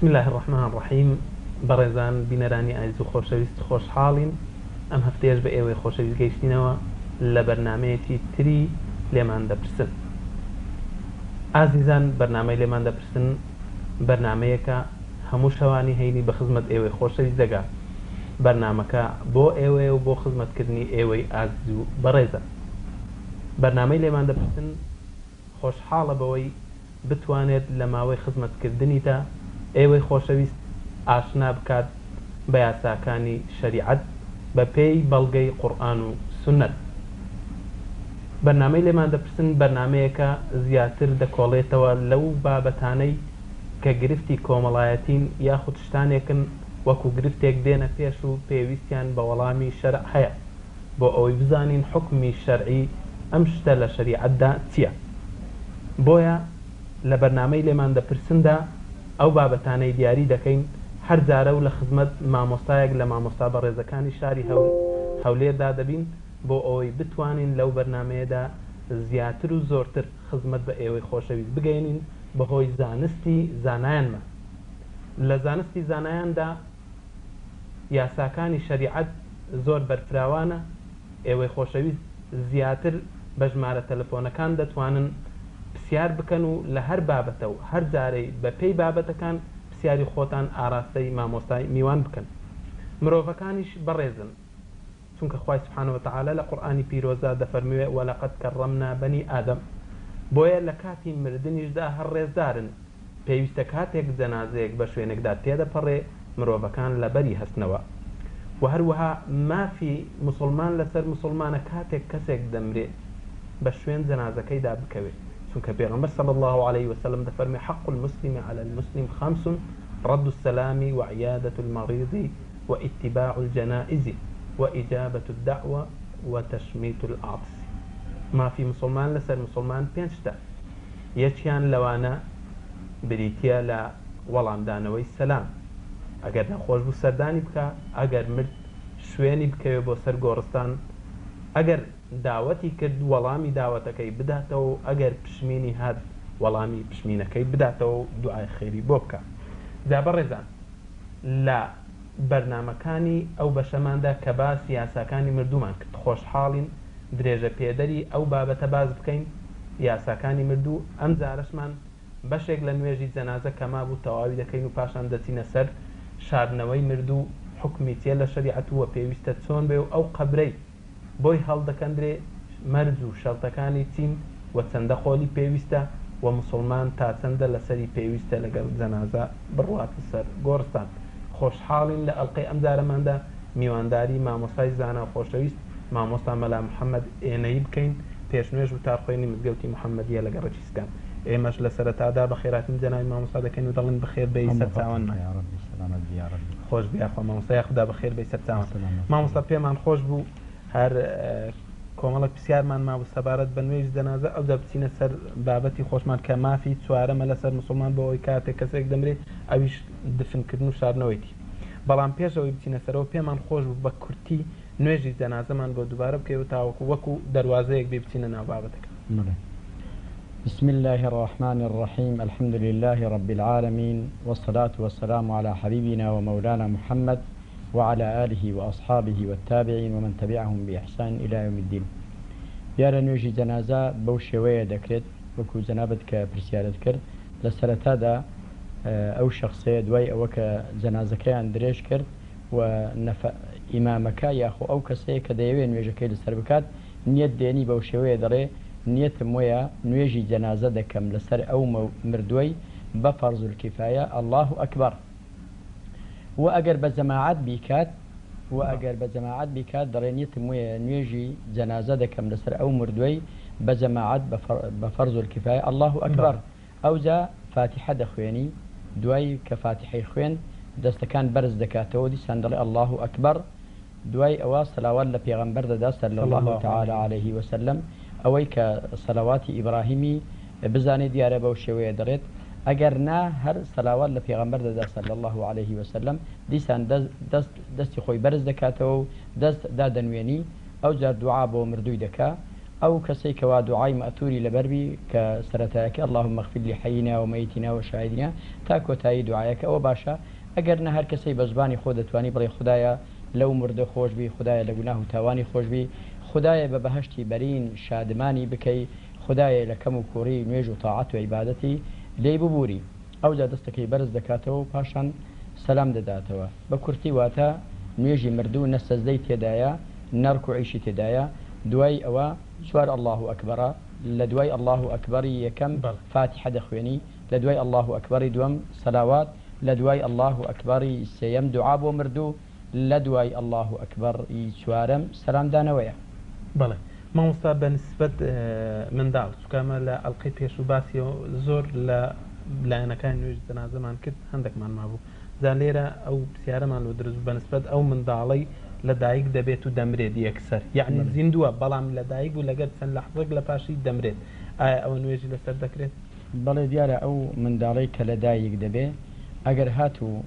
بسم الله الرحمن الرحیم. بەڕێزان بینەرانی ئایز و خۆشەویست خۆشحاڵین. ئەم هەفتەیەش بە ئێوەی خۆشەویست گەیشتینەوە لە بەرنامەیەکی تری لێمان دەپرسن. ئازیزان، بەرنامەی لێمان دەپرسن بەرنامەیەکە هەموو شەوانی هەینی بە خزمەت ئێوەی خۆشەویست دەگا. بەرنامەکە بۆ ئێوەیە و بۆ خزمەتکردنی ئێوەی ئازیز و بەڕێزە. بەرنامەی لێمان دەپرسن خۆشحاڵە بەوەی بتوانێت لە ماوەی خزمەتکردنیدا ئێوەی خۆشەویست ئاشنا بکات بە یاساکانی شەریعەت بە پێی بەڵگەی قورئان و سونەت. بەرنامەی لێمان دەپرسن بەرنامەیەکە زیاتر دەکۆڵێتەوە لەو بابەتانەی کە گرفتی کۆمەڵایەتین یاخود شتانێکن وەکو گرفتێک دێنە پێش و پێویستیان بە وەڵامی شەرع هەیە بۆ ئەوەی بزانین حکمی شەرعی ئەم شتە لە شەریعەتدا چییە. بۆیە لە بەرنامەی لێمان دەپرسندا ئەو بابەتانەی دیاری دەکەین هەر جارە و لە خزمەت مامۆستایەک لە مامۆستا بەڕێزەکانی شاری هەولێردا دەبین بۆ ئەوەی بتوانین لەو بەرنامەیەدا زیاتر و زۆرتر خزمەت بە ئێوەی خۆشەویست بگەینین بەهۆی زانستی زانایانمە. لە زانستی زانایاندا یاساکانی شەریعەت زۆر بەرفراوانە. ئێوەی خۆشەویست زیاتر بە ژمارە تەلەفۆنەکان دەتوانن پرسیار بکەن و لە هەر بابەتە و هەر جارەی بە پێی بابەتەکان پرسیاری خۆتان ئاراستەی مامۆستای میوان بکەن. مرۆڤەکانیش بەڕێزن، چونکە خوای سبحانه وتعالى لە قورئانی پیرۆزدا دەفەرموێ وەلەقەد کەڕەمنا بەنی ئادەم. بۆیە لە کاتی مردنیشدا هەر ڕێزدارن. پێویستە کاتێک جەنازەیەک بە شوێنێکدا تێدەپەڕێ مرۆڤەکان لەبەری هەستنەوە و هەروەها مافی مسلمان لەسەر مسلمانە کاتێک کەسێک دەمرێ بە شوێن جەنازەکەیدا بکەوێت، چونکە پێغەمبەر صلی الله عليه وسلم دەفەرمێ حق المسلم على المسلم خمس رد السلام وعيادة المريض واتباع الجنائز وإجابة الدعوة وتشميت العطس. ما في مسلمان لسر مسلمان پێنجتا. یەکیان لەوانە بریتە لە وەڵامدانەوەی سەلام، ئەگەر نەخۆش بوو سەردانی بکە، ئەگەر مرد شوێنی بکەوێ بۆ سەر گۆڕستان، ئەگەر داوەتی کرد وەڵامی داوەتەکەی بداتەوە و ئەگەر پشمینی هات وەڵامی پشمینەکەی بداتەوە و دوعای خێری بۆ بکە. جا بەڕێزان، لە بەرنامەکانی ئەو بەشەماندا کە باسی یاساکانی مردوومان کرد خۆشحاڵین درێژە پێدەری ئەو بابەتە باز بکەین یاساکانی مردوو. ئەم جارەشمان بەشێک لە نوێژی جەنازە کە مابوو تەواوی دەکەین و پاشان دەچینە سەر شاردنەوەی مردوو حکمی چیە لە شەریعەت و پێویستە چۆن بێ و ئەو قەبرەی بۆی هەڵدەکەندرێ مەرج و شەڵتەکانی چین و چەندە خۆلی پێویستە و مسلمان تا چەندە لەسەری پێویستە لەگەڵ جەنازە بڕواتە سەر گۆڕستان. خۆشحاڵین لە ئەڵقەی ئەم جارەماندا میوانداری مامۆستای زانا خۆشەویست مامۆستا مەلا محەممەد ئێنەیی بکەین پێشنوێژ و تارخۆینی مزگەوتی محەممەدیە لەگە ڕەچیسکان. ئێمەش لە سەرەتادا بە خێراتین جەناوی مامۆستا دەکەین و دەڵێن بەخێر بەی سەرچاوان خۆش بیا خۆ مامۆستا یاخدا بەخێر بەی سەرچاوان. مامۆستا پێمان خۆش بوو هەر کۆمەڵک پرسیارمان مابوو سەبارەت بە نوێژ جەنازە، ئەو دەبچینە سەر بابەتی خۆشمان کە مافی چوارەمە لەسەر مسلمان بۆ ئەوەی کاتێک کەسێک دەمرێ ئەویش دفنکردن و شاردنەوەیتی. بەڵام پێشەوەی بچینە سەرەوە پێمان خۆش بوو بە کورتی نوێژی جەنازەمان بۆ دووبارە بکەوە تاوەکو وەکو دەواازەیەک بێ بچینە ناو بابەتەکە. بسم الله الرحمن الرحيم الحمد لله رب العالمين والصلاة والسلام على حبيبنا ومولانا محمد وعلى آله وأصحابه والتابعين ومن تبعهم بإحسان إلى يوم الدين. يارا نوجي جنازة بوشوية دكرت وكو جنابت كبرسيارت كرد لسرتادا أو شخصية دواي أو كجنازة كان دريش كرد ونفع إمامك ياخو أو كسي كديوين نوجي للسربكات نيت ديني بوشوية دري نيت مويا نوجي جنازة دكم لسر أو مردوي بفرض الكفاية الله أكبر. وأجر بجماعات بيكات درينيت مويا نوجي جنازة دكم لسر أو مردوي بجماعات بفرض الكفاية الله أكبر. أو جا فاتحة دخويني دوای کە فاتحەی خوێن دەستەکان بەرز دەکاتەوە دیسان دەڵێ الله ئەکبەر. دوای ئەوە سەلاوات لە پێغەمبەر دەدا صلی الله تعالی عليه وسلم ئەوەی کە سەلاواتی ئیبراهیمی بزانێ دیارە بەو شێوەیە دەڕێت. ئەگەر نا هەر سەلاوات لە پێغەمبەر دەدا صلی الله عليه وسلم دیسان دەستی خۆی بەرز دەکاتەوە و دەست دادەنوێنی ئەو جار دوعا بۆ مردووی دەکا. ئەو کەسێک کەوا دوعای مەئتوری لەبەربی کە سەرەتایەکە اللهم اغفر لحینا ومەیتنا وشاهدنا تا کۆتایی دوعایەکە ئەوە باشە. ئەگەر نە هەر کەسەی بە زبانی خۆ دەتوانی بڵێ خدایە لەو مردە خۆشبی، خدایە لە گوناه و تاوانی خۆشبی، خدایە بە بەهشتی بەرین شادمانی بکەی، خدایە لە کەم و کوڕی نوێژ و تاعەت و عیبادەتی لێی ببووری. ئەوجا دەستەکەی بەرز دەکاتەوە و پاشان سەلام دەداتەوە. بە کورتی واتە نوێژی مردوو نە سەجدەی تێدایە، نە ڕکوعیشی تێدایە. دوای ئەوە سوار الله ئەکبەرە، لە دوای الله ئەکبەری یەکەم فاتحە دەخوێنی، لە دوای الله ئەکبەری دووەم سەلاوات، لە دوای الله ئەکبەری سێیەم دوعا بۆ مردوو، لە دوای الله ئەکبەری چوارەم سەلامدانەوەیە. بەڵێ مامۆستا بە نسبەت منداڵ چکامە لە ئەڵلقەی پێش و باسی زۆر لە لایەنەکان نوێژ جەنازەمان کرد هەندێکمان مابوو. جا لێرە ئەو پرسیارەمان لۆ دروست بە نسبەت ئەو منداڵەی لە دایک دەبێت و دەمرێت یەکسەر، یعنی زیندووە بەڵام لە دایک و لەگەر چەند لەحظەک لە پاشی دەمرێت، ئایا ئەوە نوێژی لەسەر دەکرێت؟ بەڵێ دیارە ئەو منداڵەی کە لە دایک دەبێ ئەگەر هاتوو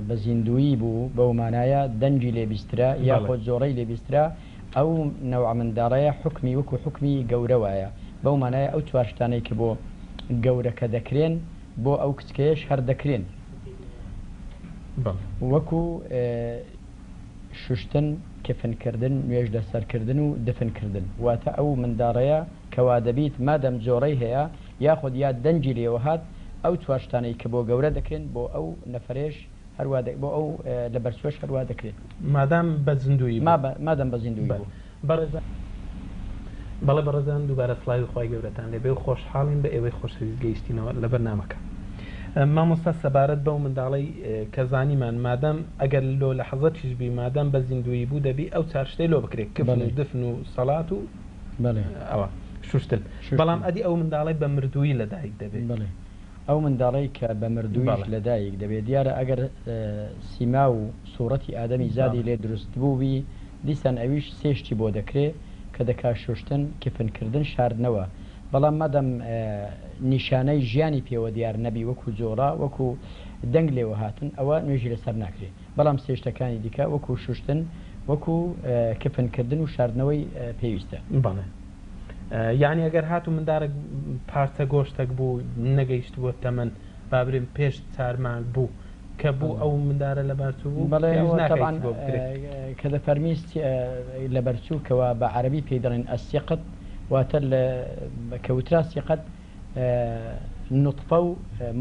بە زیندویی بوو بەو مانایە دەنجی لێبیسترا یاخۆ زۆڕەی لێبیسترا، ئەو نەوع منداڵەیە حکمی وەکو حکمی گەورەوایە. بەو مانایە ئەو چوار شتانەی کە بۆ گەورەکە دەکرێن بۆ ئەو کچکەیەش هەر دەکرێن، وەکو شوشتن، کفنکردن، نوێژ لەسەرکردن و دفنکردن. واتە ئەو منداڵەیە کەوا دەبیت مادەم زۆڕەی هەیە یاخود یا دەنجی لێوە هات، ئەو چوار شتانەی کە بۆ گەورە دەکرێن بۆ ئەو نەفرێش هەروە بۆ ئەو لە بەرچۆش هەروە دەکرێت مادام بە زیندوی مادەم بە زیندوی بوو. بەڵێ بەڕێزان دووبارە سڵاوی خۆی گەورەتان لێبێ و خۆشحاڵین بە ئێوەی خۆشەویست گەیشتینەوە لە بەرنامەکە. مامۆستا سەبارەت بەو منداڵەی کە زانیمان مادەم ئەگەر لۆ لە حەزەتیش بی مادەم بە زیندوی بوو دەبی ئەو چار شتەی لۆ بکرێت، کفن و دفن و سەڵات و ئەوە شوشتن. بەڵام ئەدی ئەو منداڵی بە مردووی لە دایک دەبێت. ئەو منداڵی کە بە مردوویش لە دایک دەبێت دیارە ئەگەر سیما و سوورەتی ئادەمی زادی لێ دروست بووبی دیسان ئەویش سێشتی بۆ دەکرێت کە دەکا شوشتن، کفنکردن، شاردنەوە. بەڵام مەدەم نیشانەی ژیانی پێوە دیار نەبی وەکو جۆڕا وەکو دەنگ لێوە هاتن ئەوە نوێژی لەسەر ناکرێت. بەڵام سێشتەکانی دیکە وەکو شوشتن، وەکو کفنکردن و شاردنەوەی پێویستە. بەڵێ یعنی ئەگەر هات و مندارێک پارچە گۆشتێک بوو نەگەیشت بۆ تەمەن بابرێن پێش 4 مانگ بوو کە بوو ئەو مندارە لە بەرچوو بوو. بەڵێ کە دەفەرمیست لە بەرچووکەوە بە عەرەبی پێی دەڵێن ئەسیقت، واتە کەوترا سیقت نوتفە و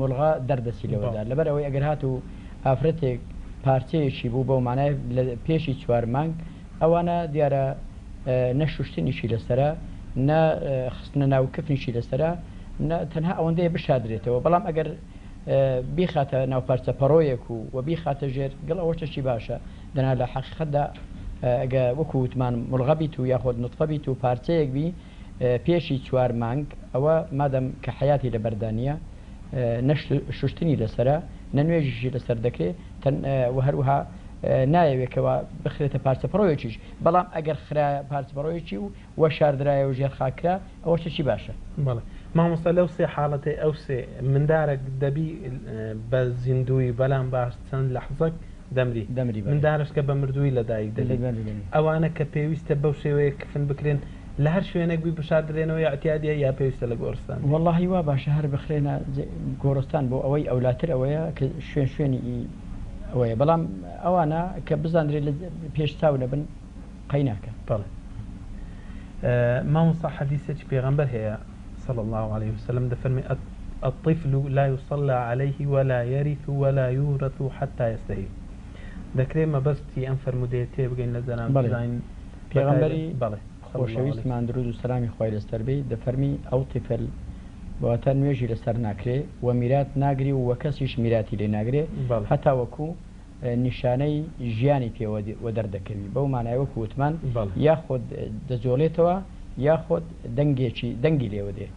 مڵغا دەردەسی لەوەدا. لەبەر ئەوەی ئەگەر هات و ئافرەتێک پارچەیەکی بوو بەو مانای لە پێشی 4 مانگ ئەوانە دیارە نەشوشتنیشی لەسرە، نە خستنە ناو کفنیشی لەسرە، تەنها ئەوەندەیە بشادرێتەوە. بەڵام ئەگەر بیخاتە ناوپارچە پەڕۆیەک و بیخاتە ژێر گەڵ ئەوە چەشی باشە. دەنا لە حەقیقەتدا ئەگە وەکو وتمان مڵغەبیت و یاخۆ نوتفەبیت و پارچەیەک بی پێشی 4 مانگ ئەوە مادەم کە حیاتی لە بەردانیە نەشوشتنی لەسرە، نەنوێژیشی لەسەر دەکرێت و هەروەها نایەوێتەوە بخرێتە پارچە پەڕۆیەکیش. بەڵام ئەگەر خرا پارچە پەڕۆیەکی و شاردرایە و ژێرخاکرا ئەوە چی باشە. بەڵێ مامۆستا لەو سێ حاڵەتێ ئەو سێ مندارێک دەبی بە زیندوی بەلام باش چەند لەحزەک دەمری مندارش کە بە مردووی لە دایک دەبێت. ئەوانە کە پێویستە بەو شێوەیە کفن بکرێن لە هەر شوێنێک بی بشاردرێنەوە یاعتیادیە یا پێویستە لە گۆڕستان؟ وەڵڵاهی وا باشە هەر بخرێنە گۆڕستان بۆ ئەوەی ئەولاتر ئەوەیە کە شوێنی ئەوەیە. بەڵام ئەوانە کە بزانرێت لە پێش چاو نەبن قەی ناکە. بەڵێ مامۆستا حەدیثێکی پێغەمبەر هەیە صلى الله عليه وسلم دفرمي الطفل لا يصلى عليه ولا يرث ولا يورث حتى يستحي. دەکرێت مەبەستی ئەم فەرمودەیە تێبگەین لە جەناب پێغەمبەری خۆشەویستمان درود و سەلامی خۆی لەسەر بێ دەفەرمی ئەو تیفل بەواتە نوێژی لەسەر ناکرێ و میرات ناگری و کەسیش میراتی لێ ناگرێ هەتا وەکو نیشانەی ژیانی پێوە دەردەکەوی. بەو مانای وەکو وتمان یاخۆت دەجۆڵێتەوە یاخۆت دەنگی لێوە دێ.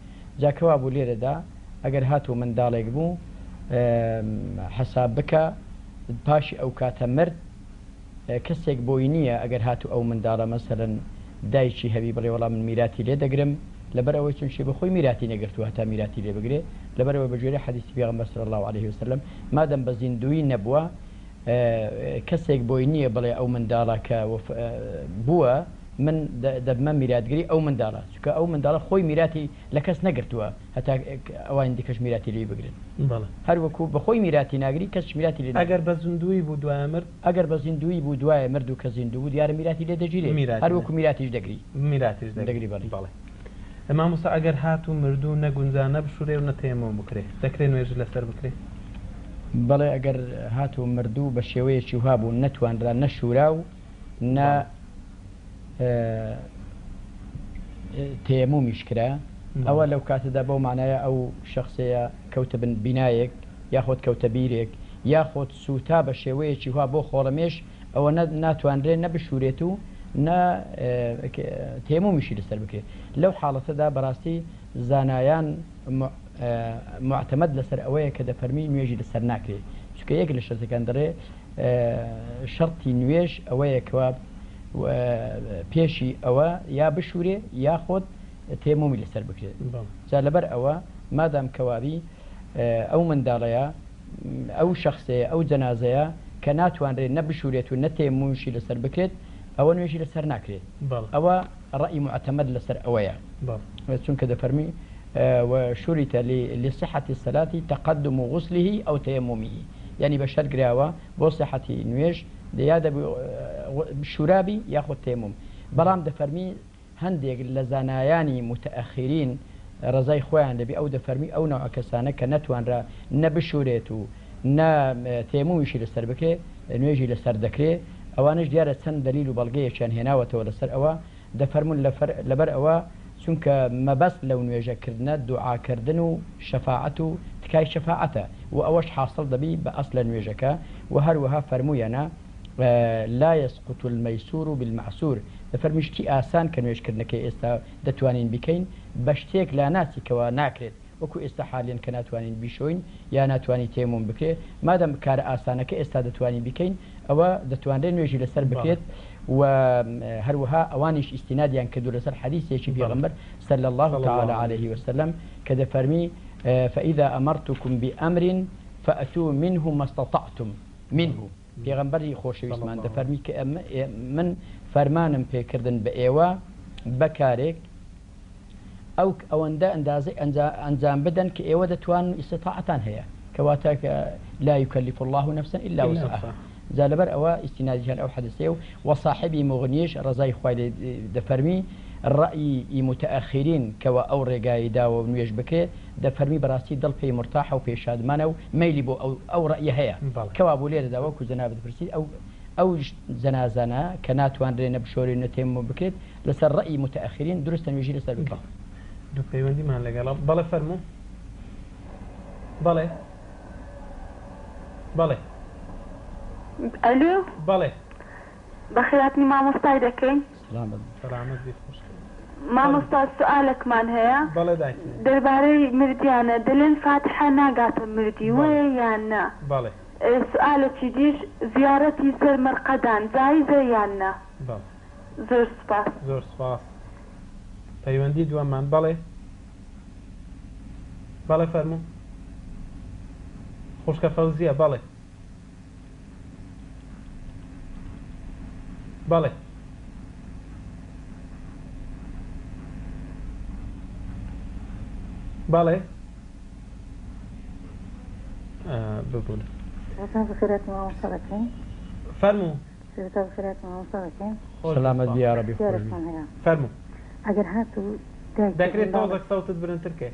جاکەوا بوو لێرەدا ئەگەر هاتوو منداڵێک بوو حەساب بکە پاشی ئەو کاتە مرد کەسێک بۆی نییە ئەگەر هاتوو ئەو منداڵە مەسەرەن دایکی هەوی بڵێ وەڵام من میراتی لێ دەگرم لەبەر ئەوەی چونشی بەخۆی میراتی نەگرتووە هەتا میراتی لێ بگرێ. لەبەرەوە بەجێرە حەدیثی پێغەمبەر صلی الله عليه وسلم مادەم بە زیندوی نەبووە کەسێک بۆی نییە بڵێ ئەو منداڵە کە بووە من دەبمە میراتگری ئەو منداڵە چکە ئەو منداڵە خۆی میراتی لە کەس نەگرتووە هەتا ئەوان دیکەش میراتی لێ بگرن هەروەکو بەخۆی میراتی ناگری کەس میراتی لێ ئەگەر بە زیندوی بوو دوایە مرد ئەگەر بە زیندوی بوو دوایە مرد و کە زیندوو بوو دیارە میراتی لێ دەگیرێ هەروەکو میراتیش دەگری میراتیش دەگری بەڵێ مامۆستا ئەگەر هات و مردوو نەگونجانە بشورێ و نەتێمەوە بکرێ دەکرێت نوێژ لەسەر بکرێ بەڵێ ئەگەر هات و مردوو بە شێوەیەکی وها بوو نەتوانرا نەشورا و نە تێمومیش کرا ئەوە لەو کاتەدا بەو معنایە ئەو شخصەیە کەوتە بن بینایەک یاخۆت کەوتە بیرێک یاخۆت سوتا بە شێوەیەکی وا بۆ خۆڵەمێش ئەوە ناتوانرێت نەبشورێت و تێمومیشی لەسەر بکرێت لەو حاڵەتەدا بەڕاستی زانایان معتەمەد لەسەر ئەوەیە کە دەفەرمی نوێژی لەسەر ناکرێت چکە یەک لە شەرتەکان دەڕێ شەرتی نوێژ ئەوەیە کەوا پێشی ئەوە یا بشورێ یا خۆت تێمومی لەسەر بکرێت جا لەبەر ئەوە مادام کەوابی ئەو منداڵەیە ئەو شخصەیە ئەو جەنازەیە کە ناتوانرێت نەبشورێت و نەتێموشی لەسەر بکرێت ئەوە نوێژی لەسەر ناکرێت ئەوە ڕەئی معتەمەد لەسەر ئەوەیە چونکە دەفەرمی وشرط لصحة الصلاة تقدم غسله أو تيممه يعني بشرط قراوة بو صحة نويش ديادة بشرابي ياخذ تيمم برام دفرمي هنديك لزاناياني متأخرين رزاي خوان لبي أو دفرمي أو نوع كسانة كنتوان را نبشوريتو نا تيمم يشي لسر بكري نويجي لسر دكري أوانش ديارة سن دليل وبلغية شان هناوة ولا سر أوا دفرمون لبر أوا چونکە مەبەست لەو نوێژەکردنە دوعاکردن و شەفاعەت و تکای شەفاعەتە و ئەوەش حاصل دەبی بە ئەسڵ لە نوێژەکە و هەروەها فەرموویانە لا يسقط الميسور بالمعسور دەفەرمیشتی ئاسان کە نوێژکردنەکەی ئێستا دەتوانین بکەین بە شتێک لا ناسیکەوە ناکرێت وەکو ئێستا حالیان کە ناتوانین بیشۆین یا ناتوانانی تێمون بکرێت مادەم کارە ئاسانەکە ئێستا دەتوانین بکەین ئەوە دەتوانرێت نوێژی لەسەر بکرێت و هەروەها ئەوانیش ئیستینادیان کردو لەسەر حەدیثێکی پێغەمبەر صلى الله تعالى عليه وسلم کە دەفەرمی فإذا أمرتكم بأمر فأتوا منه ما استطعتم منه پێغەمبەری خۆشەویستمان دەفەرمی کە من فەرمانم پێکردن بە ئێوە بەکارێک ئەو ئەوەندە ئەندازەی ئەنجام بدەن کە ئێوە دەتوان ئیستطاعەتان هەیە کەواتە لا يكلف الله نفسا إلا وسعها جا لەبەر ئەوە ئیستینادیان ئەو حەدیثەیە و وەصاحبی مغنیش ڕزای خوای دەفەرمی ڕەئی متأخرین کەوە ئەو ڕێگایی داوە و نوێژ بکرێت دەفەرمی بەڕاستی دڵ پێی مرتاحە و پێشادمانە و مەیلی بۆ ئەو ڕەئی هەیە کەوا بۆ لێرەداوە و جەناب دەپرسید ئەو جەنازانە کە ناتوانرێت نەبشۆرێت نەتێمم بکرێت لەسەر ڕەئی متأخرین دروستە نوێژی لەسەر بکرێت دوو پەیوەندیمان لەگەڵ بەڵێ فەرموو بەڵێ بەڵێ الو بەڵێ بەخێراتنی مامۆستای دەکەین سەلامەت بیت خوش مامۆستا سوالێکمان هەیە بەڵێ دایک دەربارەی مردیانە دەڵێن فاتحە ناگاتە مردی وەیە یان نا بەڵێ سوالێکی دیش زیارەتی سەر مەرقەدان جایزە یان نا زۆر سپاس زۆر سپاس پەیوەندی دووەممان بەڵێ بەڵێ فەرموو خوشکە فەوزیە بەڵێ بەڵێ بەڵێ ببوون فەرموو سلامت بیا ربی فەرموو ئەگەر هاتو دەکرێت تۆزێک سەوتت برنترکێ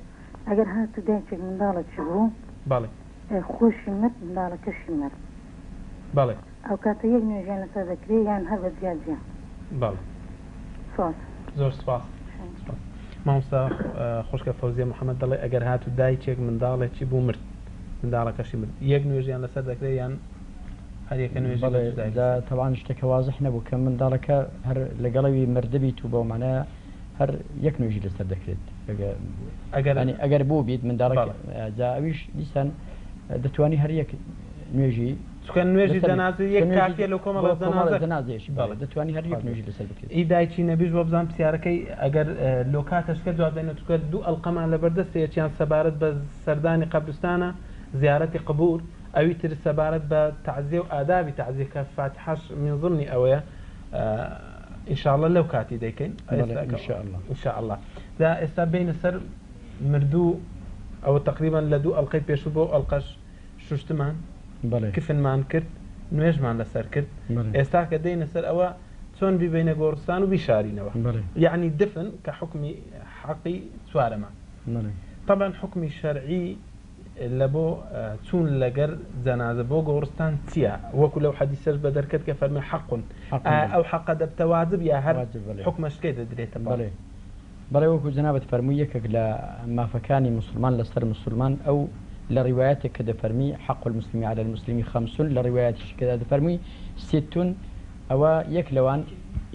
ئەگەر هاتو دایکێک منداڵە چ بوو بەڵێ خۆشی مرد منداڵەکەشی مرد بەڵێ ئەو کاتە یەک نوێژیان لەسەر دەکرێت یان هەر بە جیاجیان بەڵێ زۆر سپاس مامۆستا خوشکە فەوزیە محەممەد دەڵێ ئەگەر هاتو دایکێک منداڵێکی بوو مرد منداڵەکەشی مرد یەک نوێژیان لەسەر دەکرێت یان هەریەکە نوێژ تەوان شتێکە وازح نەبوو کە منداڵەکە هەر لەگەڵەوی مردبیت و بۆ مانایە هەر یەک نوێژی لەسەر دەکرێت ئەگەر بوو بیت منداڵەکە جا ئەویش دیسان دەتوانی هەر یەک نوێژی چکە نوێژی جەنازە یەک کافیە لەو کۆمەڵە جەنازەیەشی دەتوانی هەر یەک نوێژی لەسەر بکرێت ئی دایکی نەبیش بۆ بزانام پرسیارەکەی ئەگەر لۆ کاتەشکە جواب دێنێت چکە دوو ئەڵقەمان لەبەردەست یەکیان سەبارەت بە سەردانی قەبرستانە زیارەتی قبور ئەوی تر سەبارەت بە تعزیە و ئادابی تعزیە کە فاتحەش من ضمنی ئەوەیە إن شاء الله لو كاتي ديكين إن شاء الله إن شاء الله لا استبين السر مردو أو تقريبا لدو القيت بيشوفو القش شوشتمان كيف مان كرت نويش مان لسر كرت استاك دين السر أو شون بين قورستان وبشارينا يعني دفن كحكم حقي سوارما طبعا حكم شرعي لبو تون لجر جنازة بو قورستان تيا وكل لو حديث بدر كت كفرمي حق أو حق دبت واجب يا هر حكم شكيد دريت بلى وكو جنابة فرميك لما فكاني مسلمان لسر مسلمان أو لرواياتك كده فرمي حق المسلم على المسلم 5 لرواياتك كده فرمي 6 أو يكلوان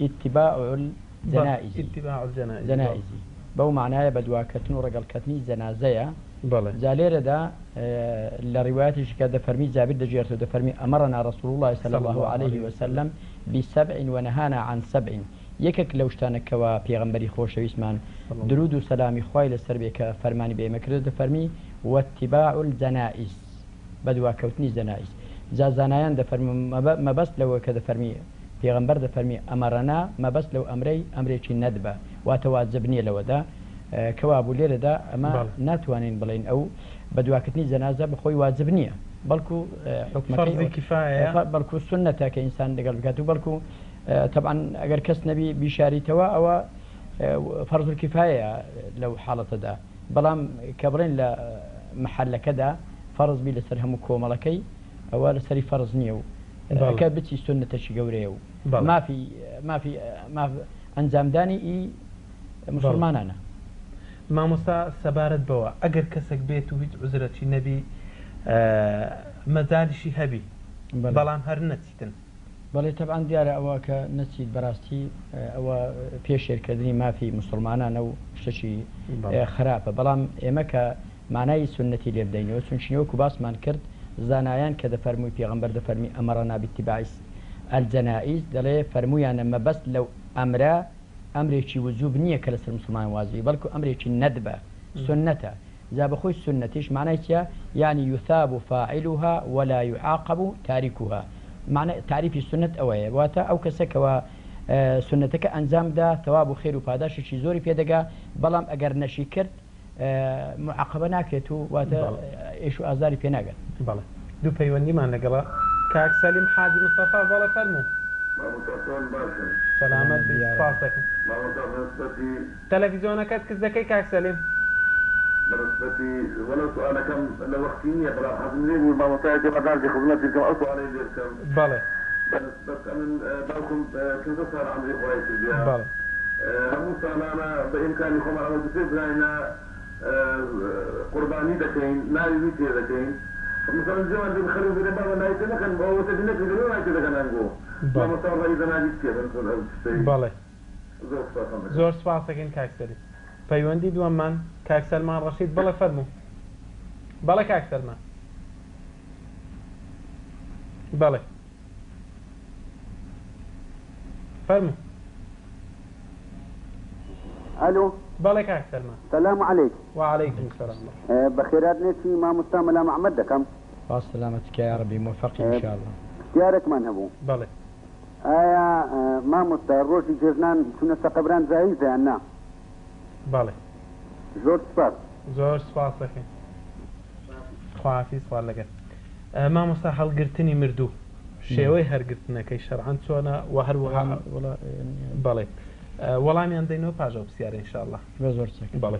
اتباع الجنائز جنائز بو معناه بدوا كتنو رجل كتني جنازة زالير دا لرواياتك كده فرمي زابر دجيرته ده فرمي أمرنا رسول الله صلى الله عليه وسلم ب7 ونهانا عن 7 يكك لو شتانك كوا بيغمبري خوش ويسمان درود وسلامي خويل السربيك فرماني بمكرد فرمي واتباع الجنائز بدوا كوتني جنائز زانايان ده فرمي ما بس لو كذا فرمي بيغمبر ده فرمي امرنا ما بس لو امري شي ندبه وتواجبني لو ده كوا ابو ليره ده اما ناتوانين بلين او بدوا كتني جنازه بخوي واجبنيه بلكو حكم فرض كفايه بلكو سنه كانسان دقل كاتو بلكو طبعا اگر كس نبي بشاري توا او فرض الكفايه لو حالة ده بلام كبرين لمحل كذا فرض بي لسرهم كوملكي او لسري فرض نيو كبتي سنة شي قوريو ما في انجام داني مسلمان انا ما مسا سبارت بوا اگر كسك بيت وهيج عذرتي نبي مازال شي هبي بلام هرنتيتن بلى طبعا ديار أو كنسيت براستي أو بيشير كذني ما في مسلمان أو شيء خراب بلام إمك معناه سنتي اللي بديني وسنشنيو كباس ما نكرت زانايان كذا فرمي في غنبر ده فرمي أمرنا باتباع الجنائز دليل فرمي أنا ما بس لو أمر شيء وجوب نية كلس المسلمان واجب بلكو أمر شيء ندبة سنته إذا بخوي سنتيش معناه يعني يثاب فاعلها ولا يعاقب تاركها معنى تعريف السنة أوية واتا أو كسك و سنتك أنزام دا ثواب وخير وفاداش شي زوري في دقة بلام أجر نشي كرت معاقبة ناكتو واتا إيشو أزاري في ناقل بلا دو بيواني ما نقلا كاك سليم حاجي مصطفى بلا فرمو سلامت بفاسك تلفزيونك كزدكي كاك سليم بالنسبة ولا سؤال كم لو وقتين يا بلا حزني وما متاعد مدار في خدمتي كم أسوأ عليه كم بلى بس أنا باكم كنت صار عندي قوية بلى موسى أنا بإمكاني خمر على تسيب لنا قرباني دكين ناري ميتي دكين مثلا الجمال دي بخليه في ربما نايت لكن هو تدينك في دلوقتي نايت لكن أنجو ما مصار إذا نادي كذا بلى زور سپاسەکەین کاک سەلیم پەیوەندی دووەممان کاک سەلمان ڕەشید بڵێ فەرموو بەڵێ کاک سەلمان بەڵێ فەرموو الو بەڵێ کاک سەلمان السلام عليكم وعليكم السلام بخيرات نتي ما مستعمل مع مدكم سلامتك يا ربي موفقين ان شاء الله اختيارك من هبو بەڵێ ما مستروشي جرنان شنو قبران زايزة أنا بله زور سپاس زور سپاس لكن خوافي سوال لك ما مستحل قرتني مردو شيوي هر قرتنا كي شرعان سونا وهر وها ولا بله والله من عندنا باجو بسيار ان شاء الله بزورتك بله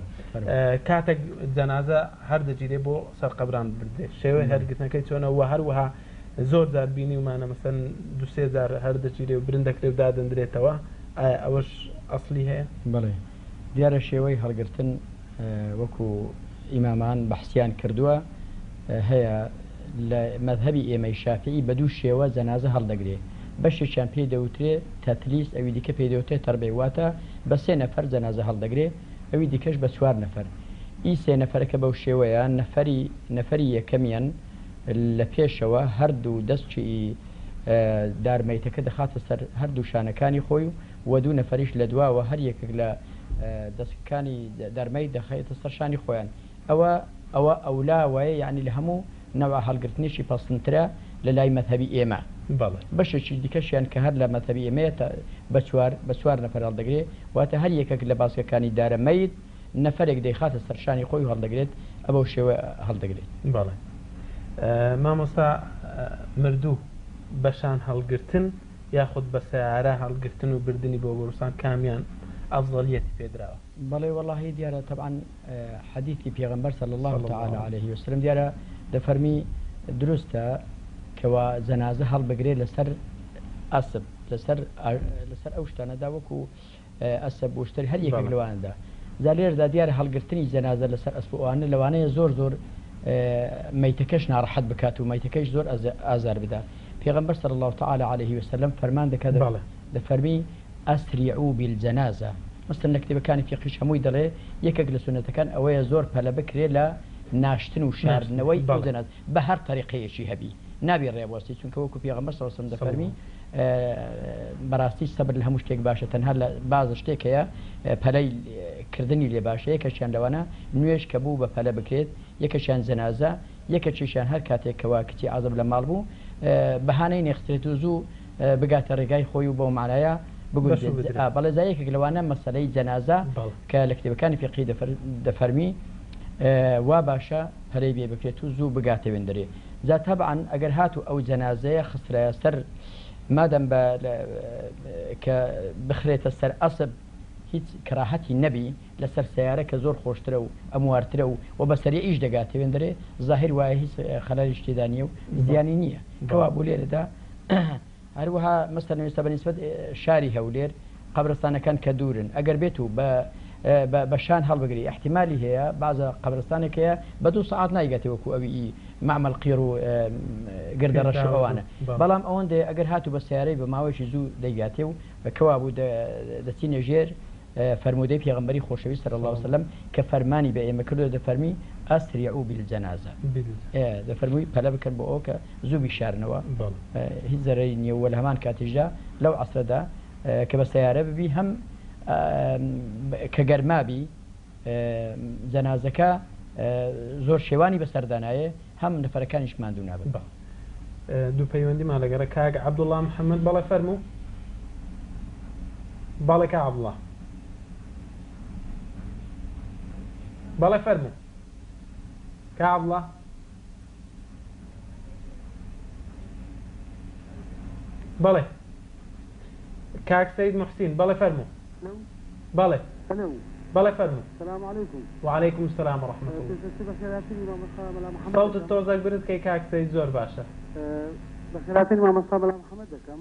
كاتك جنازة هر دجيري بو سر قبران برده شيوي هر قرتنا كي سونا وهر وها زور زار بيني ومانا مثلا دوسي زار هر دجيري وبرندك لو دادن دريتوا اوش اصلي هي بله دیارە شێوەی هەڵگرتن وەکو ئیمامان بەحسیان کردووە هەیە لە مەذهبی ئێمەی شافعی بە دوو شێوە جەنازە هەڵدەگرێ بەشێکیان پێی دەوترێ تەتلیس ئەوی دیکە پێی دەوترێت تەربەی واتە بە 3 نەفەر جەنازە هەڵدەگرێ ئەوی دیکەش بە 4 نەفەر ئی 3 نەفەرەکە بەو شێوەیە نەفەری یەکەمیان لە پێشەوە هەردوو دەستچی دارمەیتەکە دەخاتە سەر هەردوو شانەکانی خۆی و دوو نەفەریش لە دواوە هەر یەکێک لە دەستەکانی دەرمەی دەخەیتە سەرشانی خۆیان ئەوە ئەولا وایە یعنی لە هەموو نەوە هەڵگرتنیشی پەسەندترە لە لای مەذهبی ئێمە بەشێکی دیکەشیان کە هەر لە مەتەبی ئێمەیە بە چوار نەفەر هەڵدەگرێت واتە هەر یەکێک لە باسکەکانی دارەمەیت نەفرێک دەیخاتە سەرشانی خۆی هەڵدەگرێت ئەوە شێوە هەڵدەگرێت. بەڵێ مامۆستا مردوو بەشان هەڵگرتن یاخود بە سیارە هەڵگرتن و بردننی بۆ گۆڕستان کامیان ئەفضەلیەتی پێدراوە؟ بەڵێ وەڵاهی دیارە طبعا حەدیثی پێغەمبەر صلی الله تعالی عليه وسلم دیارە دەفەرمی دروستە کەوا جەنازە هەڵبگرێت لەسەر ئەسب لەسەر ئەو شتانەدا وەکو ئەسب وشتری هەر یەکێک لەوانەدا جا لێرەدا دیارە هەڵگرتنی جەنازە لەسەر ئەسپوانە لەوانەیە زۆر مەیتەکەش ناڕەحەت بکات و مەیتەکەش زۆر ئازار بدات. پێغەمبەر صلی الله تعالی عليه وسلم فەرمان دەکات دەفەرمی ئەسریعوا بالجەنازە مەسەڵەن لە کتێبەکانی فیقیش هەمووی دەڵێ یەکێک لە سونەتەکان ئەوەیە زۆر پەلە بکرێت لە ناشتن و شاردنەوەی ئەو جەنازە بە هەر طریقەیەکی هەبی نابێ ڕێوەستی چونکە وەکو پێغەمبەر صلی الله علیه وسلم دەفەرمی بەڕاستی سەبر لە هەموو شتێک باشە تەنها لە باز شتێک هەیە پەلەی کردنی لێ باشە یەکەشیان لەوانە نوێژ کە بوو بە پەلە بکرێت یەکەشیان جەنازە یەکەچیشان هەر کاتێکەوە کچی عەزب لە ماڵ بوو بەهانەی نێخسترێت و زوو بگاتە ڕێگای خۆی و بۆ معنایە بگوێت بەڵێ زایەکێک لەوانە مەسەلەی جەنازە کە لە کتێبەکانی فیقی دەفەرمی وا باشە پەلەی بێ بکرێت و زوو بگاتە وێندرێ جا تەبعاً ئەگەر هاتو ئەو جەنازەیە خسترایە سەر مادەم کە بخرێتە سەر ئەسب هیچ کراهەتی نەبی لەسەر سیارە کە زۆر خۆشترە و ئەموارترە و بەسەری ئیش دەگاتە وێندرێ ظاهر وایە هیچ خەلالیش تێدا نییە و زیانی نییە کەوا بوو لێرەدا هەروەها مەسەڵەن ئێستا بەنسبەت شاری هەولێر قەبرستانەکان کە دوورن ئەگەر بێت و بەشان هەڵبگری احتیمالی هەیە بازە قەبرستانێک هەیە بە 2 ساعات نایگاتێ وەکو ئەوی معمەل قیر و گردەڕەش ئەوانە بەڵام ئەوەندە ئەگەر هاتو بە سیارەی بە ماوەیەکی زوو دەیگاتێ و بەکەوا بوو دەچینە ژێر فەرمودەی پێغەمبەری خۆشەویست صلی الله علیه وسلم کە فەرمانی بە ئێمە کردو دەفەرمی ئەسریعوا بالجەنازە دەفەرمووی پەلە بکەن بۆ ئەو کە زوو بیشارنەوە هیچ زەرەری نییە و لە هەمان کاتیشدا لەو عەسرەدا کە بە سیارە ببی هەم کە گەرمابی جەنازەکە زۆر شێوانی بەسەردانایە هەم نەفەرەکانیش ماندوو نابن. دوو پەیوەندیمان لەگەڕە کاک عەبدوڵڵا محەممەد بەڵێ فەرموو بەڵێ کا عەبدوڵڵا بەڵێ فەرموو کا عەبدوڵڵا بەڵێ کاک سەید موحسین بەڵێ فەرموو بەڵێ بەڵێ فەرموو. السلام عليكم. وعليكم السلام ورحمة الله. صوتت تۆزێک برت کەی کاک سەید زۆر باشە. بەخێراتنی مامۆستا بەڵام محەممەد دەکەم.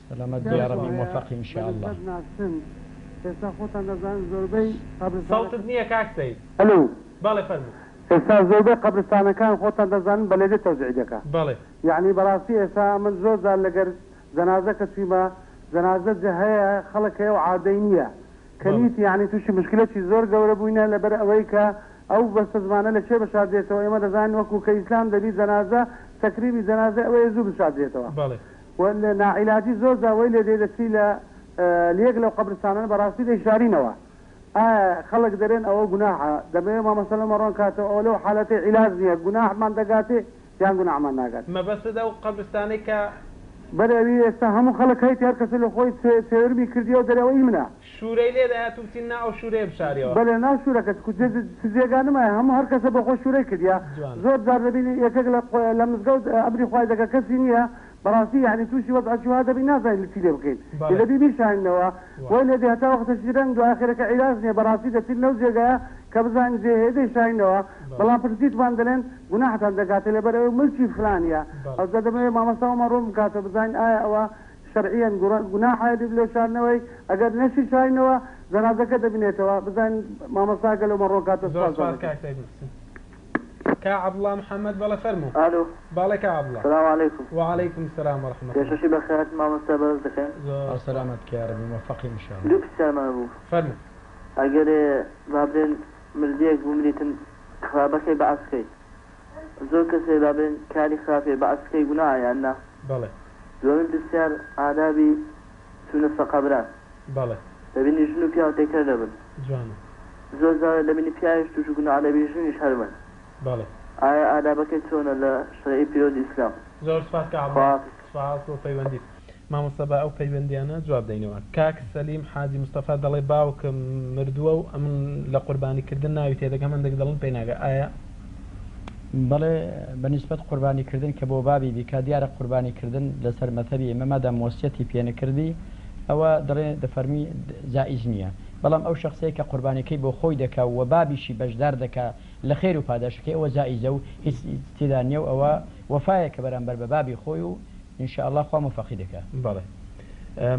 سلامت یا ربی موفقی ان شاء الله. ئێستا خۆتان دەزانن زۆربەی صوتت نییە کاک سەید. هەلو بەڵێ فەرموو. ئێستا زۆربەی قەبرستانەکان خۆتان دەزانن بە لێدە تەوزیع دەکات. بەڵێ. یعنی بەڕاستی ئێستا من زۆر جار لەگەر جەنازە کە چوویمە جەنازە هەیە خەڵک هەیە و عادەی نییە. کەنیت یعنی تووشی مشکلەتی زۆر گەورە بووینە لەبەر ئەوەی کە ئەو بەستە زمانە لە چێ بەشادرێتەوە ئێمە دەزانین وەکو کە ئیسلام دەبی جەنازە تەکریبی جەنازە ئەوەیە زوو بشادرێتەوە لە ناعیلاجی زۆر جاوەی لێ دەچی لە لێک لەو قەبرستانانە بەڕاستی دەیشارینەوە خەڵک دەرێن ئەوە گوناحە دەبێت مامەسەلە مەڕۆن کاتەوە ئەو لەو حالەتی عیلاج نییە گوناحمان دەگاتێ یان گوناحمان ناگات مەبەستەدا و قەبرستانێک کە بەرەوی ئێستا هەموو خەڵک هەیت هەر کەسە لە خۆی سێورمی کردیەوە دەرەوەی منە شوورەی لێداهات و بچین ناو شوورەیە بشاریەوە بەڵێ ناو شوورەکە جێگانمایە هەموو هەر کەسە بەخۆ شوورەی کردیا زۆر جار دەبینی یەکێک لە مزگەوت ئەمری خوای دەکە کەسی نییە بەڕاستی یعنی تووشی وەزعی وا دەبی نازانین لە چی لێ بکەین دەبی بیشاینەوە وای لێ دێ هەتا وەختەشی رەنگ دو ئاخرەکە عیلاج نییە بەڕاستی دەچین لەو جێگایە کە بزانین جێ هەیە دەیشاینەوە بەڵام پرسیتوان دەڵێن گوناحتان دەگاتێ لەبەرەوەی ملکی فلانیە ئەو دەبێت مامەستا مەڕۆم بکاتە بزانین ئایا ئەوە شرعيا جناح يدب له شانوي اگر نشي شاينوا جنازه كده بنيتوا بزين ما مساقل ومروكات الصلاه كعب الله محمد بلا فرمو الو بالك يا عبد الله السلام عليكم وعليكم السلام ورحمه الله كيف شي بخير ما مستقبل دخين سلامتك يا رب موفق ان شاء الله لوك السلام ابو فرمو اگر بابن مرديك بمريتن خرابكي بعسكي زور كسي بابن كالي خرافي بعسكي قناع يعني بله دوامین بسیار آدابی سونە سەقەبران بەڵێ دەبینی ژن و پیا تێکەر دەبن جوانە زۆر جار دەبینی پیاویش تووش گوناح دەبینی ژنیش هەرمن بەڵێ ئایا ئادابەکەی چۆنە لە شەرعی پیرۆزی ئیسلام زۆر سپاس کە سپاس بۆ پەیوەندیت مامۆستا بە ئەو پەیوەندیانە جواب دەینەوە. کاک سەلیم حاجی مستەفا دەڵێ باوکم مردووە و ئەمن لە قوربانیکردن ناوی تێدەکە هەندێک دەڵن پێی ناگە ئایا بەڵێ بەنسبەت قوربانیکردن کە بۆ بابی بیکا دیارە قوربانیکردن لەسەر مەذهەبی ئێمە مادام وەسیەتی پێ نەکردی ئەوە دەڵێ دەفەرمی جائز نییە. بەڵام ئەو شخصەیە کە قوربانیەکەی بۆ خۆی دەکا و بابیشی بەشدار دەکا لە خێر و پاداشەکەی ئەوە جائزە و هیچ تێدا نییە و ئەوە وەفایە کە بەرامبەر بە بابی خۆی و ئینشاءالله خوا موفقی دەکات. بەڵێ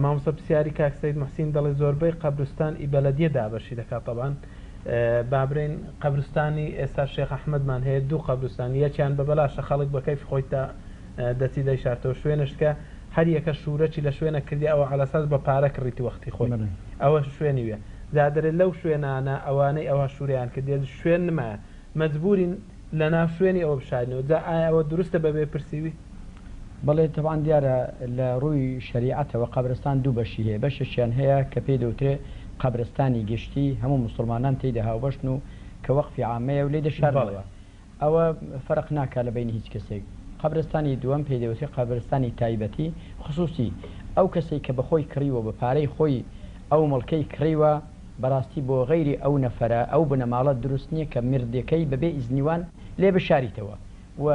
مامۆستا پرسیاری کاک سەید موحسین دەڵێ زۆربەی قەبرستان ئیبەلەدیە دابەشی دەکات طبعاً بابرین قەبرستانی ئێستا شێخ ئەحمەدمان هەیە دوو قەبرستان یەکیان بە بەلاشە خەڵک بە کەیفی خۆی تا دەچی دەیشارتەوە شوێنشکە هەر یەکە شوورەی لە شوێنە کردی ئەوە عەلەساس بە پارە کڕیتی وەختی خۆی ئەوە شوێنی وێ زادرێت لەو شوێنانە ئەوانەی ئەوە شووریان کردێت شوێن نمایە مەجبورین لە ناو شوێنی ئەوە بشارنەوە جا ئایا ئەوە دروستە بەبێ پرسیوی بەڵێ تەبان دیارە لە ڕووی شریعەتەوە قەبرستان دوو بەشی هەیە بەشێکیان هەیە کە پێی دەوترێ قەبرستانی گشتی هەموو مسلمانان تێیدا هاوبەشن و کە وەقفی عامەیە و لێ دەشارنەوە ئەوە فەرق ناکات لە بینی هیچ کەسێک. قەبرستانی دووەم پێی دەوترێ قەبرستانی تایبەتی خصوصی ئەو کەسێک کە بەخۆی کڕیوە بە پارەی خۆی ئەو مڵکەی کڕیوە بەڕاستی بۆ غەیری ئەو نەفەرە ئەو بنەماڵە دروست نییە کە مردەکەی بەبێ ئیزنیوان لێ بشاریتەوە و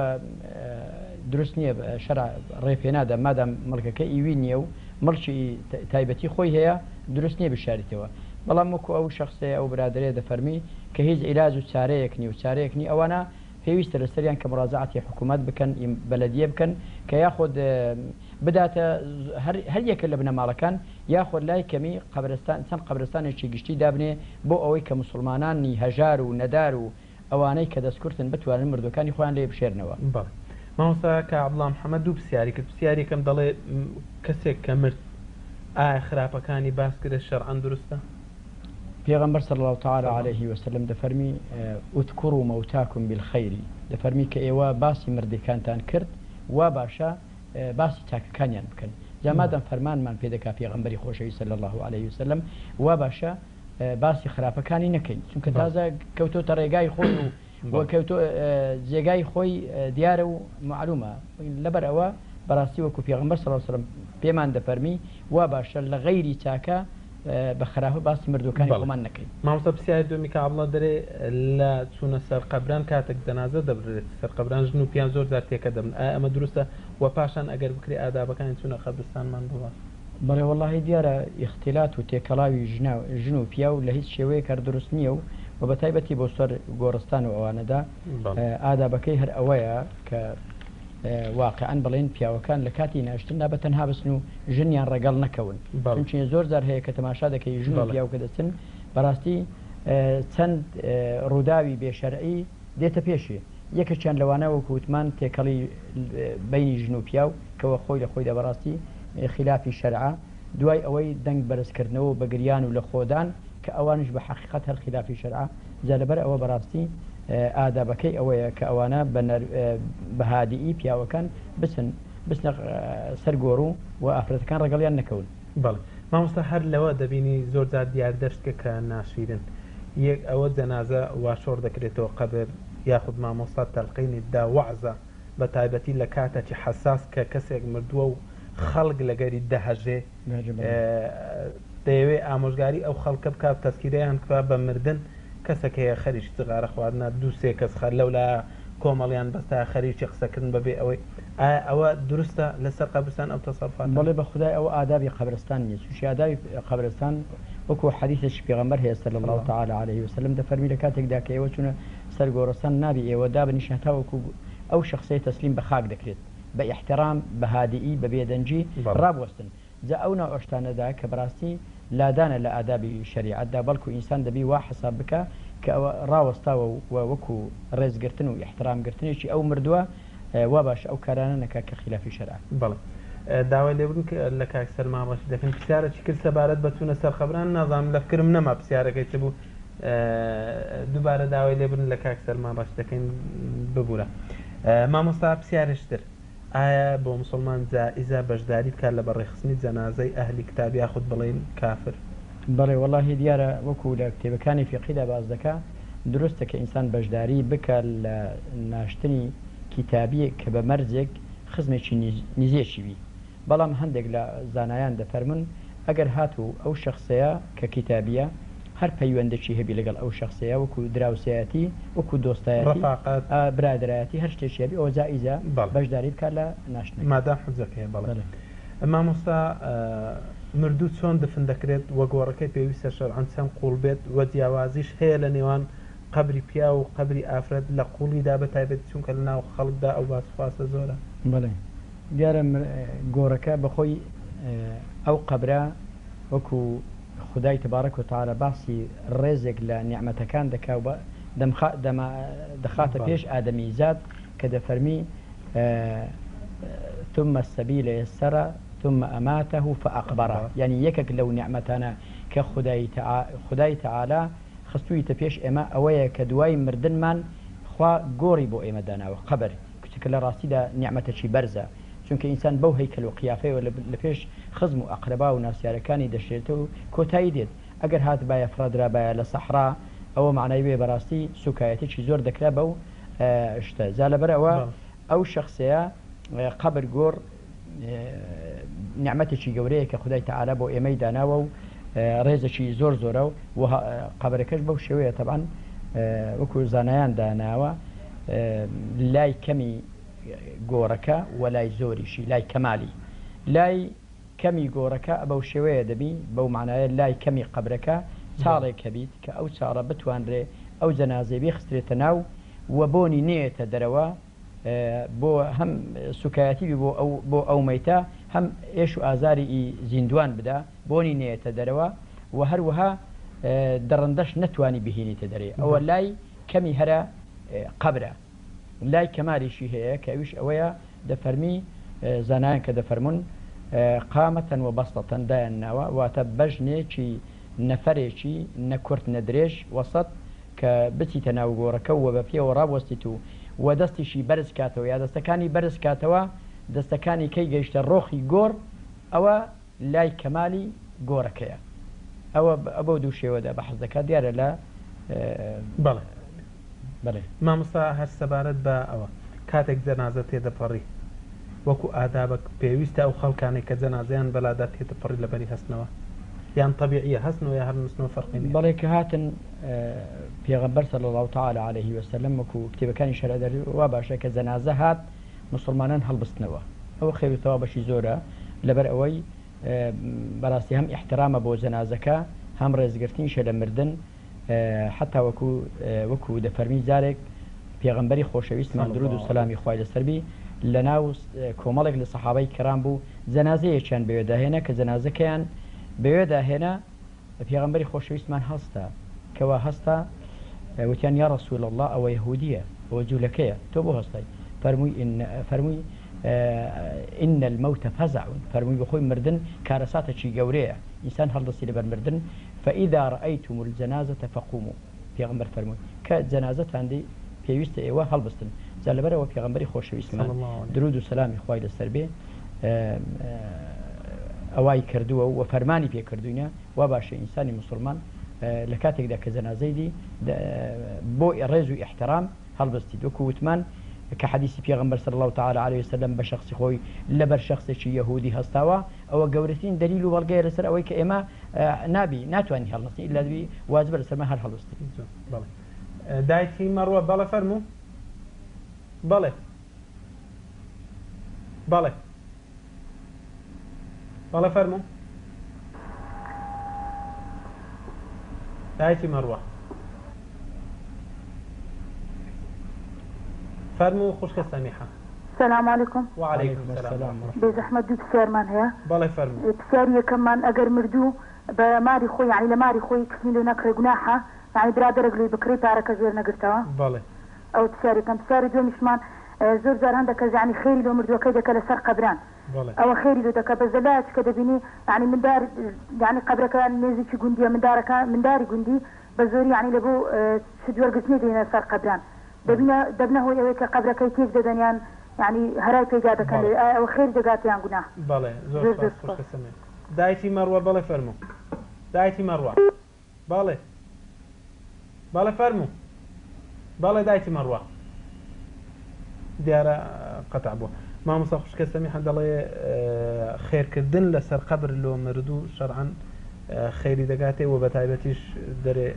دروست نییە شەرع ڕێپێنادا مادام مڵکەکە ئیوی نییە و مڵکی تایبەتی خۆی هەیە دروست نییە بشاریتەوە. بەڵام وەکو ئەو شخصەیە ئەو برادرێ دەفەرمی کە هیچ عیلاج و چارەیەکنی و چارەیەکنی ئەوانە پێویستە لەسەریان کە مڕازعاتی حکوومەت بکەن بەلەدیە بکەن کە یاخۆد بداتە هەر یەکە لە بنەماڵەکان یاخۆد لای کەمی قەبرستان چەند قەبرستانێکی گشتی دابنێ بۆ ئەوەی کە مسلمانانی هەژار و نەدار و ئەوانەی کە دەستکردن بتوانن مردەکانی خۆیان لێ بشێرنەوە. مامۆستا کە عەبدوڵڵا محەممەد دوو پرسیاری کرد. پرسیارێکم دەڵێ کەسێک کە مرد ئایا خراپەکانی باس کرد شەرعەن دروستە؟ پێغەمبەر صلی الله تعالی عليه وسلم دەفەرمی اذكروا موتاكم بالخير دەفەرمی کە ئێوە باسی مردەکانتان کرد وا باشە باسی چاکەکانیان بکەن. جامادەم فەرمانمان پێ دەکا پێغەمبەری خۆشەوی صلی الله عليه وسلم وا باشە باسی خراپەکانی نەکەین چونکە تازە کەوتۆتە ڕێگای خۆی و کەوتۆ جێگای خۆی دیارە و معلومە لەبەر ئەوە بەڕاستی وەکو پێغەمبەر صلی الله عليه وسلم پێمان دەفەرمی وا باشە لە غەیری چاکە بە خراپە باسی مردوەکانی خۆمان نەکەین. مامۆستا پرسیاری دومی کە عەبدوڵڵا دەرێ لە چوونە سەر قەبران کاتێک جەنازە دەبرێت سەر قەبران ژن و پیان زۆر جار تێکە دەبن ئایا ئەمە دروستە و پاشان ئەگەر بکرێ ئادابەکانی چوونە قەبرستانمان بڵاس؟ بەڵێ وەڵڵاهی دیارە ئیختیلات و تێکەڵاوی ژن و پیا و لە هیچ شێوەیە کار دروست نییە و بە تایبەتی بۆ سەر گۆڕستان و ئەوانەدا ئادابەکەی هەر ئەوەیە کە واقعان بڵێن پیاوەکان لە کاتی ناشتندا بە تەنها بستن و ژنیان ڕەگەڵ نەکەون چونچین زۆر جار هەیە کە تەماشا دەکەی ژن و پیاوکە دەچن بەڕاستی چەند ڕووداوی بێشەرعی دێتە پێشێ یەکەچیان لەوانە وەکووتمان تێکەڵی بینی ژن و پیاو کەەوە خۆی لە خۆیدا بەڕاستی خلافی شەرعە دوای ئەوەی دەنگ بەرزکردنەوە بە گریان و لە خۆدان کە ئەوانش بە حەقیقەت هەر خلافی شەرعە جا لەبەر ئەوە بەڕاستی ئادابەکەی ئەوەیە کە ئەوانە بەهادیئی پیاوەکان بچنە سەرگۆڕ و ئافرەتەکان ڕەگەڵیان نەکەون. بەڵێ مامۆستا هەر لەوە دەبینی زۆر جار دیار دەشتکە کە ناشیرن یەک ئەوە جەنازە واشۆڕ دەکرێتەوە قەبر یاخود مامۆستا تەلقینی دا وەعزە بە تایبەتی لە کاتێکی حەساس کە کەسێک مردووە و خەڵک لەگەری دەهەژێ دەیەوێ ئامۆژگاری ئەو خەڵکە بکات تەسکیرەیان بکە بە مردن کەسێک هەیە خەریکی سیغارە خواردنە دوو سێ کەس خەر لەولا کۆمەڵیان بەستا خەریکی قسەکردن بەبێ ئەوەی ئەوە دروستە لەسەر قەبرستان ئەو تەسەڕوفات؟ بەڵێ بە خودای ئەوە ئادابی قەبرستان نیە چونکی ئادابی قەبرستان وەکو حەدیثێکی پێغەمبەر هەیە صلی الله تعالی عليه وسلم دەفەرمی لە کاتێکدا کە ئێوە چونە سەر گۆڕستان نابی ئێوە دابنیشن تا وەکو ئەو شخصەی تەسلیم بە خاک دەکرێت بە ئیحترام بە هادیئی بە بێدەنجی ڕابوەستن جا ئەو ناو ئەشتانەدا کە بەڕاستی لادانە لە ئادابی شریعەتدا بەڵکو ئینسان دەبی وا حساب بکە کە ئەوە ڕاوەستاوە و وەکو ڕێزگرتن و ئیحترامگرتنێکی ئەو مردووە وا باش ئەو کارانە نەکا کە خلافی شەرع. بەڵێ داوای لێبوون لە کاک سەلمان ڕەشید دەکەن پرسیارێکی کرد سەبارەت بە چوونە سەر قەبران نازانم لە فکرم نەما پرسیارەکەی چ بوو دووبارە داوای لێبوون لە کاک سەلمان ڕەشید دەکەین ببوورە. مامۆستا پرسیارشتر ئایا بۆ مسلمان جائزە بەشداری بکات لە بەڕێخستنی جەنازەی ئەهلی کتاب یاخود بڵێن کافر؟ بەڵێ وەڵڵاهی دیارە وەکو لە کتێبەکانی فیقیدا باز دەکا دروستە کە ئینسان بەشداری بکە لە ناشتنی کتابی کە بە مەرجێک خزمێکی نزیێکی بی بەڵام هەندێک لە زانایان دەفەرمون ئەگەر هاتوو ئەو شخصەیە کە کتابیە هەر پەیوەندێکی هەبی لەگەڵ ئەو شخصەیە وەکو دراوسایەتی وەکو دۆستایەتی برادرایەتی هەر شتێکیبی ئەو جائیزە بەشداری بکات لە ناشنەکە مادام حوزەکەی بەڵێ مامۆستا مردوو چۆن دفن دەکرێت وە گۆڕەکەی پێویستە شەرعەن چەند قوڵ بێت وە جیاوازیش هەیە لە نێوان قبری پیا و قبری ئافرەت لە قوڵیدا بەتایبێت چونکە لە ناو خەڵکدا ئەو باسخواستە زۆرە بڵێ دیارە گۆڕەکە بەخۆی ئەو قبرە وەکو خدای تبارك وتعالى باسی ڕێزێک لە نیعمەتەکان دەکا و دەخاتە پێش ئادەمی زاد کە دەفەرمی ثم السبيل يسر ثم أماته فأقبره يعني يكك لو نعمتنا كخداي تعالى خستوي تبيش إما أويا كدواي مردن من خوا قوري بو إما دانا وقبر كتك لراسي دا نعمة شي برزة چونکە ئینسان بەو هەیکەل و قیافەیەوە لە پێش خزم و ئەقربا و ناسیارەکانی دەشێتەوە کۆتایی دێت ئەگەر هات باە فرادرا باە لە سەحرا ئەوە معنای بێ بەڕاستی سوکایەتێکی زۆر دەکرا بەو شتە جا لەبەرەوە ئەو شخصەیە قبر گۆڕ نیعمەتێکی گەورەیە کە خدای تەعالی بۆ ئێمەی داناوە و ڕێزێکی زۆر زۆرە و قبرەکەش بەو شێوەیە تەبعاً وەکو زانایان داناوە لای کەمی گۆڕەکە و لای زۆریشی لای کەمالی لای کەمی گۆڕەکە بەو شێوەیە دەبی بەو معنایە لای کەمی قبرەکە چاڵێک کەبیت کە ئەو چاڕە بتوانرێ ئەو جەنازەی خسترێتە ناو و بۆنی نێتە دەرەوە بۆ هەم سوکایەتی بۆ ئەو مەیتە هەم ئێش و ئازاری زیندوان بدا بۆنی نێتە دەرەوە و هەروەها دەڕندەش نەتوانی بهێنیتە دەرێ ئەوە لای کەمی هەرە قبرە لای کەماریشی هەیە کە ئەویش ئەوەیە دەفەرمی زانایان کە دەفەرمون قامەتەن و بەستەتەن دایان ناوە واتە بەژنێکی نەفەرێکی نەکورت نەدرێژ وەسەد کە بچیتە ناو گۆڕەکە و بە پێوە ڕابوەستیت و دەستیشی بەرز کاتەوە یا دەستەکانی بەرز کاتەوە دەستەکانی کەی گەیشتە ڕۆخی گۆڕ ئەوە لای کەمالی گۆڕەکەیە ئەوە ئەبە دوو شێوەدا بە حەز دەکات دیارە لە بەڵێ بەێ مامۆستا هەر سەبارەت بە ئەوە کاتێک جەنازە تێدەپەڕی وەکو ئادابە پێویستە ئەو خەڵکانی کە جەنازەیان بەلادا تێدەپەڕی لەبەری هەستنەوە یان طبیعیە هەستنەوە یا هەر نووسنەوە فەرقی نییە بەڵێ کە هاتن پێغەمبەر صلی الله تعالی عليه وسلم وەکو کتێبەکانی شەرعی وا باشە کە جەنازە هات مسلمانان هەڵبستنەوە ئەوە خێرتەوە بەشی زۆرە لەبەر ئەوەی بەڕاستی هەم احترامە بۆ جەنازەکە هەم ڕێزگرتنیشە لە مردن حتا وەکو دەفەرمی جارێک پێغەمبەری خۆشەویستمان درود و سەلامی خوای لەسەربی لە ناو کۆمەڵێک لە سەحابەی کەرام بوو جەنازەیەکیان بەوێداهێنا کە جەنازەکەیان بەوێداهێنا پێغەمبەری خۆشەویستمان هەستا کەوا هەستا وتیان یا ڕەسوول الله ئەوە یەهودیە ئەوە جوولەکەیە تۆ بۆ هەستای فەرمووی إن الموت فزع فەرمووی بەخۆی مردن کارەساتێکی گەورەیە ئینسان هەڵدەستی لەبەر مردن فإذا رأيتم الجنازة فقوموا پێغەمبەر فەرمووی کە جەنازەتان دی پێویستە ئێوە هەڵبستن جا لەبەرەوە پێغەمبەری خۆشەویستمان درود و سەلامی خوای لەسەر بێ ئەوای کردووە و فەرمانی پێکردوینە وا باشە ئینسانی مسلمان لە کاتێکدا کە جەنازەی دی بۆ ڕێز و احترام هەڵبستی وەکو وتمان کە حەدیثی پێغەمبەر صلی الله تعالی عليه وسلم بە شخصی خۆی لەبەر شخصێکی یەهودی هەستاوە ئەوە گەورەترین دلیل و بەڵگەیە لەسەر ئەوەی کە ئێمە ناتوانین هەڵنەستی ئیلا دوی واجبە لەسەرمە هەر هەڵبستی دایکی مەڕوە بەڵێ فەرموو بەڵێ بەڵێ بەڵێ فەرموو دایکی مەڕوە فرمو خوشکە سەمیحە السلام عليكم. وعليكم السلام. بزحمة دوت سير من هي بالله فرمو سير كمان أجر مردو بماري خوي يعني لماري خوي كفيلو نكر جناحة يعني برادر رجلي بكري بارك زور نقرتها بالله أو تساري كم تساري دو مشمان زور زار عندك يعني خيري لو مردو كذا كلا سر قبران بالله أو خيري لو دك بزلات كذا بني يعني من دار يعني قبر كان نزيك جندي من دار كان من داري جندي بزوري يعني لبو شدور قسمي دينا سر قبران دبنا هو يويك قبر كيف ددنيان يعني هراي بيجاده كان أو خير دقات يعني جناح بالله زور خوش قسمي دايتي مروة بالله فرمو دايتي مروة بالله بالله فرمو بالله دايتي مروة ديارة قطع بو مامۆستا خوشکە سەمیحە دەڵێ خێرکردن لەسەر قەبر لۆ مردوو شەرعەن خێری دەگاتێ و بە تایبەتیش دەرێ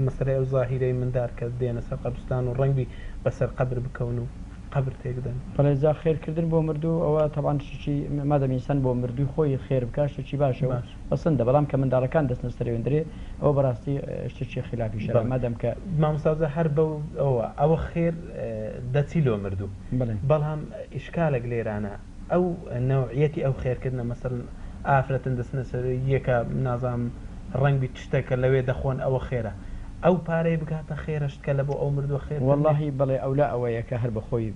مەسەلەی ئەو زاهیرەی مندار کە دێنە سەر قەبرستان و ڕەنگی بەسەر قەبر بکەون و قەبر تێکدەن. بەڵێزا خێرکردن بۆ مردوو ئەوە تەبان شتێکی مادەم ئینسان بۆ مردووی خۆی خێر بکات شتێکی باشەوە بەسەندە، بەڵام کە منداڵەکان دەستنە سەروێندرێ ئەوە بەڕاستی شتێکی خلافی شەرع مادەم کە مامۆستازە هەر بەو ئەوە خێر دەچی لۆ مردوو. بەڵام ئیشکالێک لێرانە ئەو نەوعیەتی ئەو خێرکردنە مەسەڵەن ئافرەتن دەستنە سەر یەکە نازام ڕەنگی تشتێکە لەوێ دەخۆن ئەوە خێرە ئەو پارەی بگاتە خێرشتکە لە بۆ ئەو مردووە خێر واللهی بڵێ ئەولا ئەوەیەکە هەر بەخۆی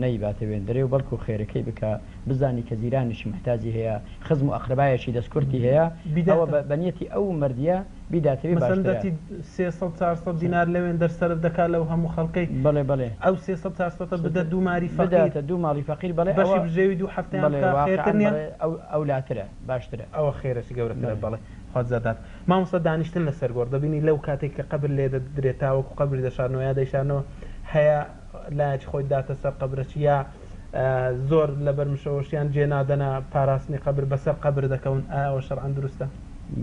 نەیباتە وێندرێ و بەڵکو خێرەکەی بکە بزانی کە زیرانیشی محتاجی هەیە خزم و ئەقربایەکی دەستکورتی هەیە ئەوە بەنیەتی ئەو مردیە بیداتەوێ باشدەتی 300-400 دینار لەوێن دەرسەرف دەکات لەو هەموو خەڵکەی بڵێ ئەو 300-400 بدە دووماری فەقیر دووماڵی فەقیر بڵێ بەشی بژێوی دوو هەفتەیان خێرترنیە ئەولاترە باشترە ئەوە خێرەشی گەورەترە بڵێ خۆزەدات مامۆستا دانیشتن لەسەر گۆڕ دەبینی لەو کاتێک کە قەبر لێ درێتاوەکو قەبری دەشارنەوە یا دەیشانەوە هەیە لایەکی خۆی داتە سەر قەبرەچی یا زۆر لەبەر مشەوەشیان جێنادەنا پاراستنی قەبر بەسەر قەبر دەکەون ئەوە شەرعەن دروستە؟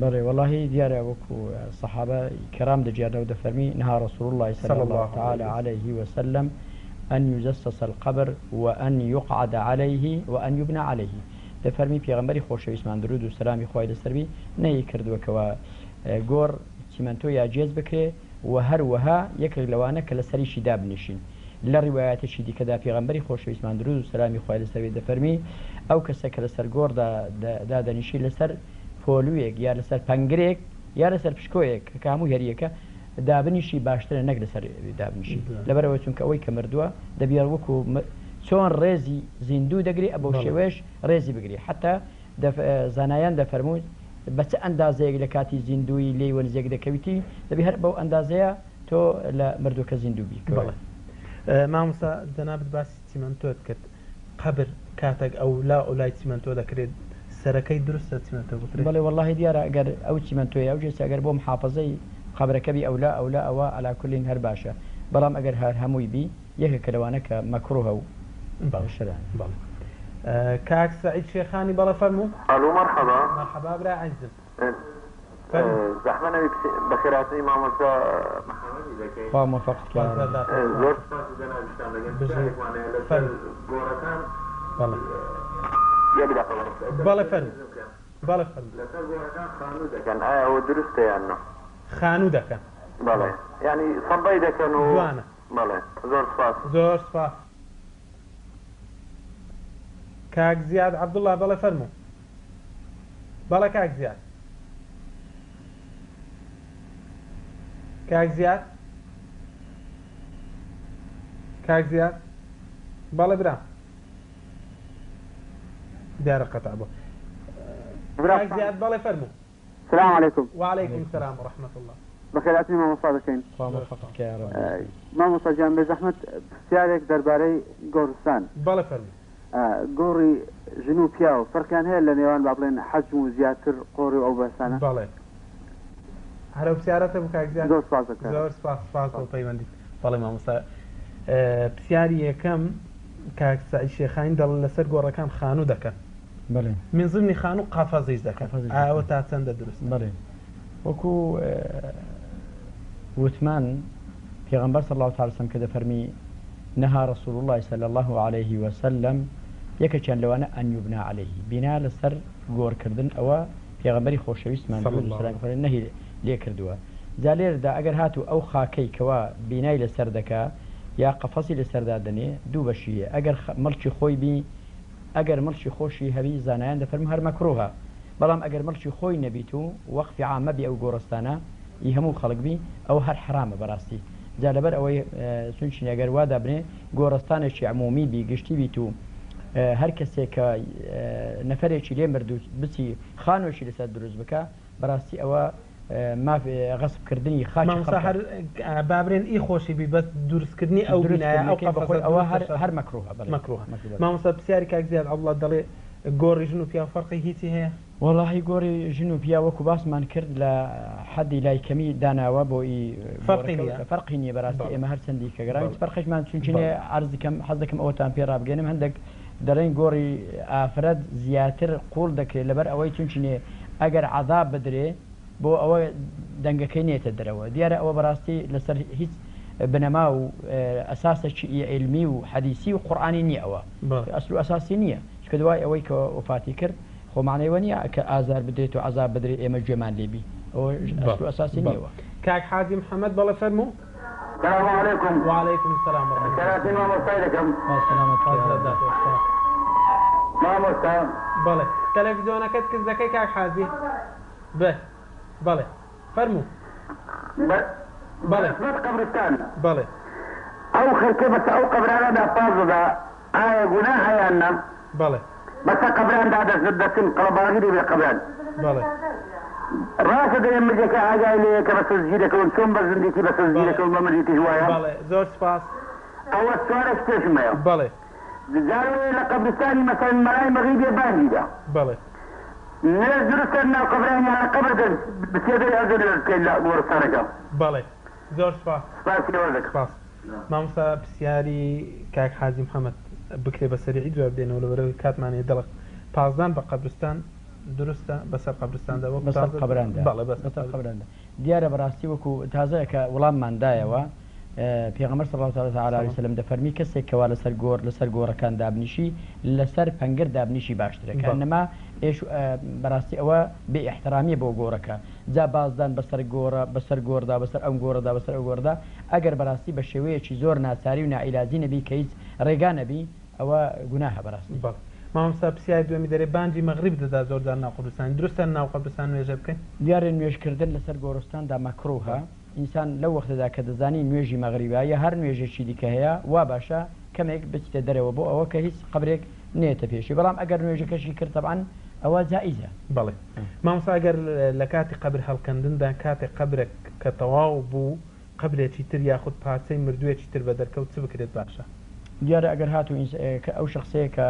بەڵێ واللهی دیارە وەکو سەحابە کەرام دەجیانەوە دەفەرمی نها رسول الله صلى الله تعالى عليه وسلم أن يجسس القبر وأن يقعد عليه وأن يبنى عليه دەفەرمی پێغەمبەری خۆشەویستمان درود و سەلامی خوای لەسەروی نەی کردووەکەوە گۆڕ چیمەنتۆ یا جێز بکرێ و هەروەها یەکێک لەوانە کە لە سەریشی دابنیشین لە ڕیوایەتێکی دیکەدا پێغەمبەری خۆشەویستمان درود و سەلامی خوای لەسەروی دەفەرمی ئەو کەسە کە لەسەر گۆڕدا دادەنیشی لەسەر پۆلوویەک یا لەسەر پەنگرێک یا لەسەر پشکۆیەک کە هەموو هەریەکە دابنیشی باشترە نەک لەسەر دابنیشی لەبەرەوە چونکە ئەوەی کە مردووە دەبێت وەکو چۆن ڕێزی زیندوو دەگری ئە بۆ شێوەیەش ڕێزی بگری حتا زانایان دەفەرمووت بە چه ئەندازەیەک لە کاتی زیندوی لێی وەرزێک دەکەویتی دەبی هەر بەو ئەندازەیە تۆ لە مردووکە زیندوو بی. مامۆستا جەنابەت باسی چیمەنتۆت کرد قەبر کاتێک ئەو لا ئەولای چیمەنتۆ دەکرێت سەرەکەی دروستە چیمەنتۆ بکرێت؟ بەڵێ واللهی دیارە ئەگەر ئەو چیمەنتۆیە ئەو جێسە ئەگەر بۆ محافظەی قەبرەکەبی ئەولا ئەوە عەلاکولین هەر باشە، بەڵام ئەگەر هەر هەمووی بی یەکێکە لەوانە کە مەکروهە و كاك سعيد شيخاني بلا فرمو. الو مرحبا. مرحبا برا عزم. زحمة نبي بخيرات إمام الزا محمدي ذكي. موفقت يا رب. زور سباس جنا بشتغل لكن تعرف معنا لسه جورتان. والله. يبدأ خبر. بلا فرمو. بلا فرمو. لسه جورتان خانودة كان هو درست يعني. خانودة كان. بلا يعني صبيدة كانوا. جوانا. بلا زور سباس. زور سباس. كاك زياد عبد الله بلا فرمو بلا كاك زياد كاك زياد كاك زياد بلا برا دار قطع بو كاك زياد بلا فرمو. السلام عليكم. وعليكم السلام ورحمة الله. بخير أتني ما مصادقين. موفقك يا رب. ما مصادقين بزحمة سيارك درباري قورستان. بلا فرمو. گۆڕی ژن و پیا و فەرقیان هەیە لە نێوان با بڵێن حەجم و زیاتر قۆڕی ئەو بەسانە؟ بەڵێ هەرە پرسیارەتە بوو کاک زیاد. زۆر سپاس دەکەم. زۆر سپاس بۆ پەیوەندیت. بەڵێ مامۆستا پرسیاری یەکەم کاک سەعید شێخانی دەڵێن لەسەر گۆڕەکان خانوو دەکەن. بەڵێ من ضمنی خانوو قافەزەیش دەکەن. ئەوە تا چەندە دروست؟ بەڵێ وەکو وتمان پێغەمبەر صلی الله تعالی وسلم کە دەفەرمی نهى رسول الله صلى الله عليه وسلم یەکێکیان لەوانە ئەن یوبنا عەلەیه بینا لەسەر گۆڕکردن ئەوە پێغەمبەری خۆشەویستمان نەهی لێ کردووە. جا لێرەدا ئەگەر هاتوو ئەو خاکەی کەوا بینای لەسەر دەکا یا قەفەسی لەسەردا دەنێ دوو بەشیە ئەگەر مەڵکی خۆی بی ئەگەر مەڵکی خۆشی هەبی زانایان دەفەرمو هەر مەکروهە، بەڵام ئەگەر مەڵکی خۆی نەبیت و وەقفی عامە بی ئەو گۆڕستانە ئی هەموو خەڵک بی ئەو هەر حرامە بەڕاستی. جا لەبەر ئەوەی چونچین ئەگەر وا دابنێ گۆڕستانێکی عمومی بی گشتی بیت و هەر کەسێک کە نەفەرێکی لێ مردوو بچی خانوێکی لەسەر دروست بکە بەڕاستی ئەوە غەسبکردنی خاکی هەر بابرێن ئی خۆشی بی بەس دروستکردنی ئەو بینایە ئەوە هەر مەکروهە. مامۆستا پرسیاری کاک زیاد عەبدوڵڵا دەڵێ گۆڕی ژن و پیا فەرقی هیچی هەیە؟ واللهی گۆڕی ژن و پیا وەکو باسمان کرد لە حەدی لای کەمی داناوە بۆی فەرقی نییە بەڕاستی ئێمە هەر چەندی کە گەڕاویت فەرقیشمان چونچینێ عەرز دەکەم حەز دەکەم ئەوەتان پێ ڕابگەێنم هەندێک دەڵێن گۆڕی ئافرەت زیاتر قوڵ دەکرێت لەبەر ئەوەی چونچینێ ئەگەر عذاب بدرێ بۆ ئەوە دەنگەکەی نێتە دەرەوە دیارە ئەوە بەڕاستی لەسەر هیچ بنەما و ئەساسێکی علمی و حەدیسی و قورئانی نییە ئەوە ئەسل و ئەساسی نییە چکە دوای ئەوەی کە وفاتی کرد خۆمانەوە نییە کە ئازار بدرێت و عذاب بدرێت ئێمە گوێمان لێبی ئەوە ئەسل و ئەساسی نییەوە کاک حاجی محەممەد بەڵێ فەرموو السلام عليكم. وعليكم السلام ورحمة الله. ثلاثين ما مستعدكم. ما مستعد. بله. تلفزيونك كذا كاك حاجي. به. بله. فرمو. بله. بس قبرستان. بله. أو خركبة أو قبران هذا فاضل جناح يانا. بله. بس قبران هذا زدتين قرباني بقبران. بله. راشد يم جك حاجة إليك بس زيدك ونسوم بس زنديتي بس زيدك وممريتي شوية. بله. زور سباس. أول سؤال إيش ما يو؟ بله. جاروا إلى قبرستان مثلا ملاي مغيبية باهية. بله. نزل سرنا قبرين على قبر بسيادة أزل الكلا ورسالة. بله. زور سباس. سباس يوردك. سباس. مامسا بسیاری کاک حاجی محەممەد بکرێ بە سەریعی جواب بدێنەوە لەبەرەوەی کاتمانێ دەڵق پازدان بە قەبرستان دروستە بەسەر قەبرستاندا بەسەر قەبراندا دیارە بەڕاستی وەکو تازەیە کە وڵامماندایەوە پێغەمبەر صلی الله تعالی علیه وسلم دەفەرمی کەسێک کەوا لەسەر گۆڕەکان دابنیشی لەسەر پەنگەر دابنیشی باشترە کە نەما ئێش بەڕاستی ئەوە بێ ئیحترامیە بۆ گۆڕەکە جا بازدان بەسەر گۆڕدا بەسەر ئەم گۆڕدا بەسەر ئەو گۆڕدا ئەگەر بەڕاستی بە شێوەیەکی زۆر ناچاری و نائیلاجی نەبی کە هیچ ڕێگا نەبی ئەوە گوناهە بەڕاستی مامۆستا پرسیاری دومی دەرێ بانگی مەغریب دەدا زۆردار ناو قەبرستان دروستە ناو قەبرستان نوێژە بکەین دیارە نوێژکردن لەسەر گۆڕستاندا مەکروهە ئینسان لەو وەختەدا کە دەزانی نوێژی مەغریبە یا هەر نوێژێکی دیکە هەیە وا باشە کەمێک بچیتە دەرەوە بۆ ئەوە کە هیچ قبرێک نێتە پێشی بەڵام ئەگەر نوێژەکەشی کرد طبعاً ئەوە جائیزە. بەڵێ مامۆستا ئەگەر لە کاتی قبر هەڵکەندندا کاتێک قبرێک کە تەواو بوو قبرێکی تر یاخود پارچەی مردوویەکی تر بە دەرکەوت چ بکرێت باشە؟ دیارە ئەگەر هاتو ئەو شخصەیە کە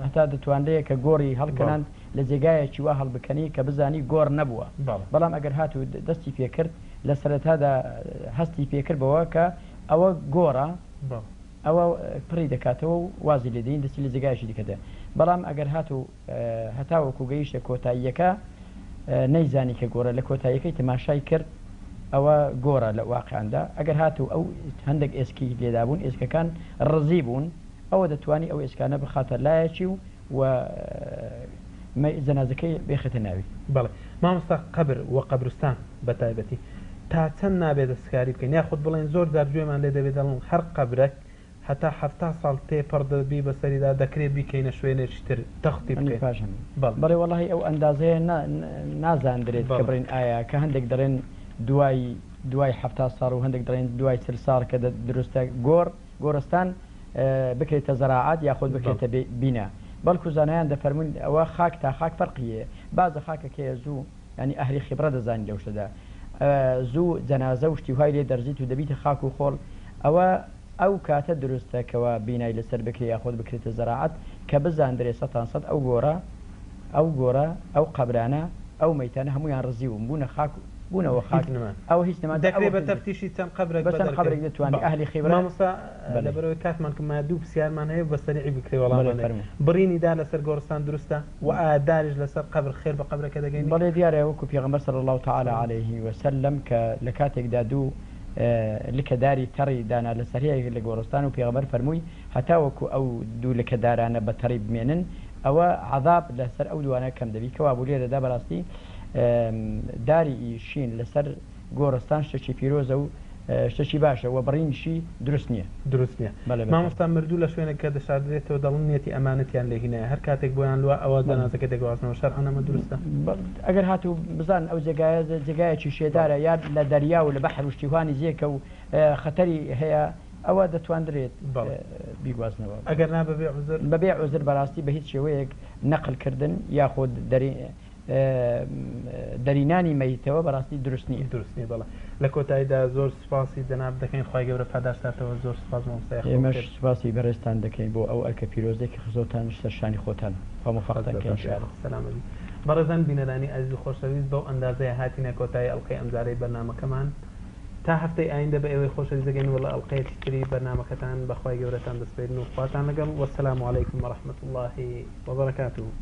هەتا دەتوانرەیە کە گۆڕی هەڵکەنان لە جێگایەکی وا هەڵبکەنی کە بزانی گۆڕ نەبووە بەڵام ئەگەر هاتو دەستی پێکرد لە سەرەتادا هەستی پێکردبەوە کە ئەوە گۆڕە ئەوە پڕی دەکاتەوە و وازی لێدەین دەستی لە جێگایشی دیکەدە بەڵام ئەگەر هاتو هەتاوەکو گەیشتە کۆتاییەکە نەیزانی کە گۆڕە لە کۆتاییەکەی تەماشای کرد ئەوە گۆڕە لە واقعاندا ئەگەر هاتو ئەو هەندێک ئێسکی لێدابوون ئێسکەکان ڕزی بوون ئەوە دەتوانی ئەو ئێسکانە بخاتە لایەکی و جەنازەکەی بێخێتە ناوی. بەڵێ مامۆستا قبر و قەبرستان بە تایبەتی تا چەند نابێت دەستکاری بکەین یاخود بڵێن زۆر جار گوێمان لێ دەبێت دەڵێن هەر قەبرێک هەتا 70 ساڵ تێپەڕ دەبی بەسەریدا دەکرێت بیکەینە شوێنێکی تر تەختی پاشن بەڵێ وەڵی ئەو ئەندازەیە نازاندرێت کە بڕین ئایا کە هەندێک دەڕێن دوای 70 ساڵ و هەندێک دەڕێن دوای 30 ساڵ کە دروستە گۆڕستان بکرێتە زەراعات یاخود بکرێتە بینە بەڵکو زانایان دەفەرمون ئەوە خاک تا خاک فەرقیە بازە خاکەکەیە زوو ینی ئەهلی خیبرە دەزانین لەو شتەدا زوو جەنازە و شتی وهای لێ دەرزیت و دەبیتە خاک و خۆڵ ئەوە ئەو کاتە دروستەکەەوە بینای لەسەر بکرێت یاخۆت بکرێتە زەراعات کە بزاندرێ 100 ئەو گۆڕە ئەو قەبرانە ئەو مەیتانە هەمویان ڕزی و بوونە خاک بوونەوە خاک ئەوە هیچ نەما دەکرێت بە تەفتیشی چەند قەبرێک بەسەر قەبرێک دەتوانێت ئەهلی خیبرە مامۆستا لەبەرەوەی کاتمان کە دوو پرسیارمان هەیە بە سەریعی بکرێ وەڵام بڕینی دا لەسەر گۆڕستان دروستە و ئاداریش لەسەر قەبر خێر بە قەبرەکە دەگەین بەڵێ دیارە وەکو پێغەمبەر صلی الله تعالی علیه وسلم کە لە کاتێکدا دوو لکەداری تەڕی دانا لە سەریەک لە گۆڕستان و پێغەمبەر فەرمووی هەتا وەکو ئەو دوو لکەدارانە بە تەڕی بمێنن ئەوە عەذاب لەسەر ئەو دوانە کەم دەبی کەوا بوو لێرەدا بەڕاستی داری شین لەسەر گۆڕستان شتێکی پیرۆزە و شتێکی باشە و بڕینشی دروست نییە مامۆستا مردوو لە شوێنێک کە دەشاردرێتەوە دەڵن نێتی ئەمانەتیان لێ هینایە هەر کاتێک بۆیان لوە ئەوە جەنازەکە دەگەوازنەوە شەرعەنەمە دروستە ئەگەر هاتوو بزان ئەو جێگایەکی شێدارە یاد لە دەریا و لە بەحر و شتیوانی جێکە و خەتەری هەیە ئەوە دەتواندرێت بیگوازنەوە ئەگەر نا بەبێ عوزر بەڕاستی بە هیچ شێوەیەک نەقلکردن یاخۆ دەرینانی مەیتەوە بەڕاستی دروست نییە بەڵە لە کۆتاییدا زۆر سوپاسی جەناب دەکەین خی گەورە پاداشتاتەوە زۆر سپاس ئێمەش سوپاسی بەڕێستان دەکەین بۆ ئەو ئەرکە پیرۆزێکی خزۆتان سەرشانی خۆتان خۆمەفاقتان سەلامەتی بەڕێزان بینەرانی ئەزیز و خۆشەویست بەو ئەندازەیە هاتینە کۆتایی ئەڵقەی ئەمجارەی بەرنامەکەمان تا هەفتەی ئایندە بە ئێوەی خۆشەویستەکەین وڵە ئەڵقەیەکی تری بەرنامەکەتان بەخوای گەورەتان دەسپێرن و خواتان لەگەڵ وەسەلام عەلەیکم وەڕەحمەتوڵڵاهی وەبەرەکاتوه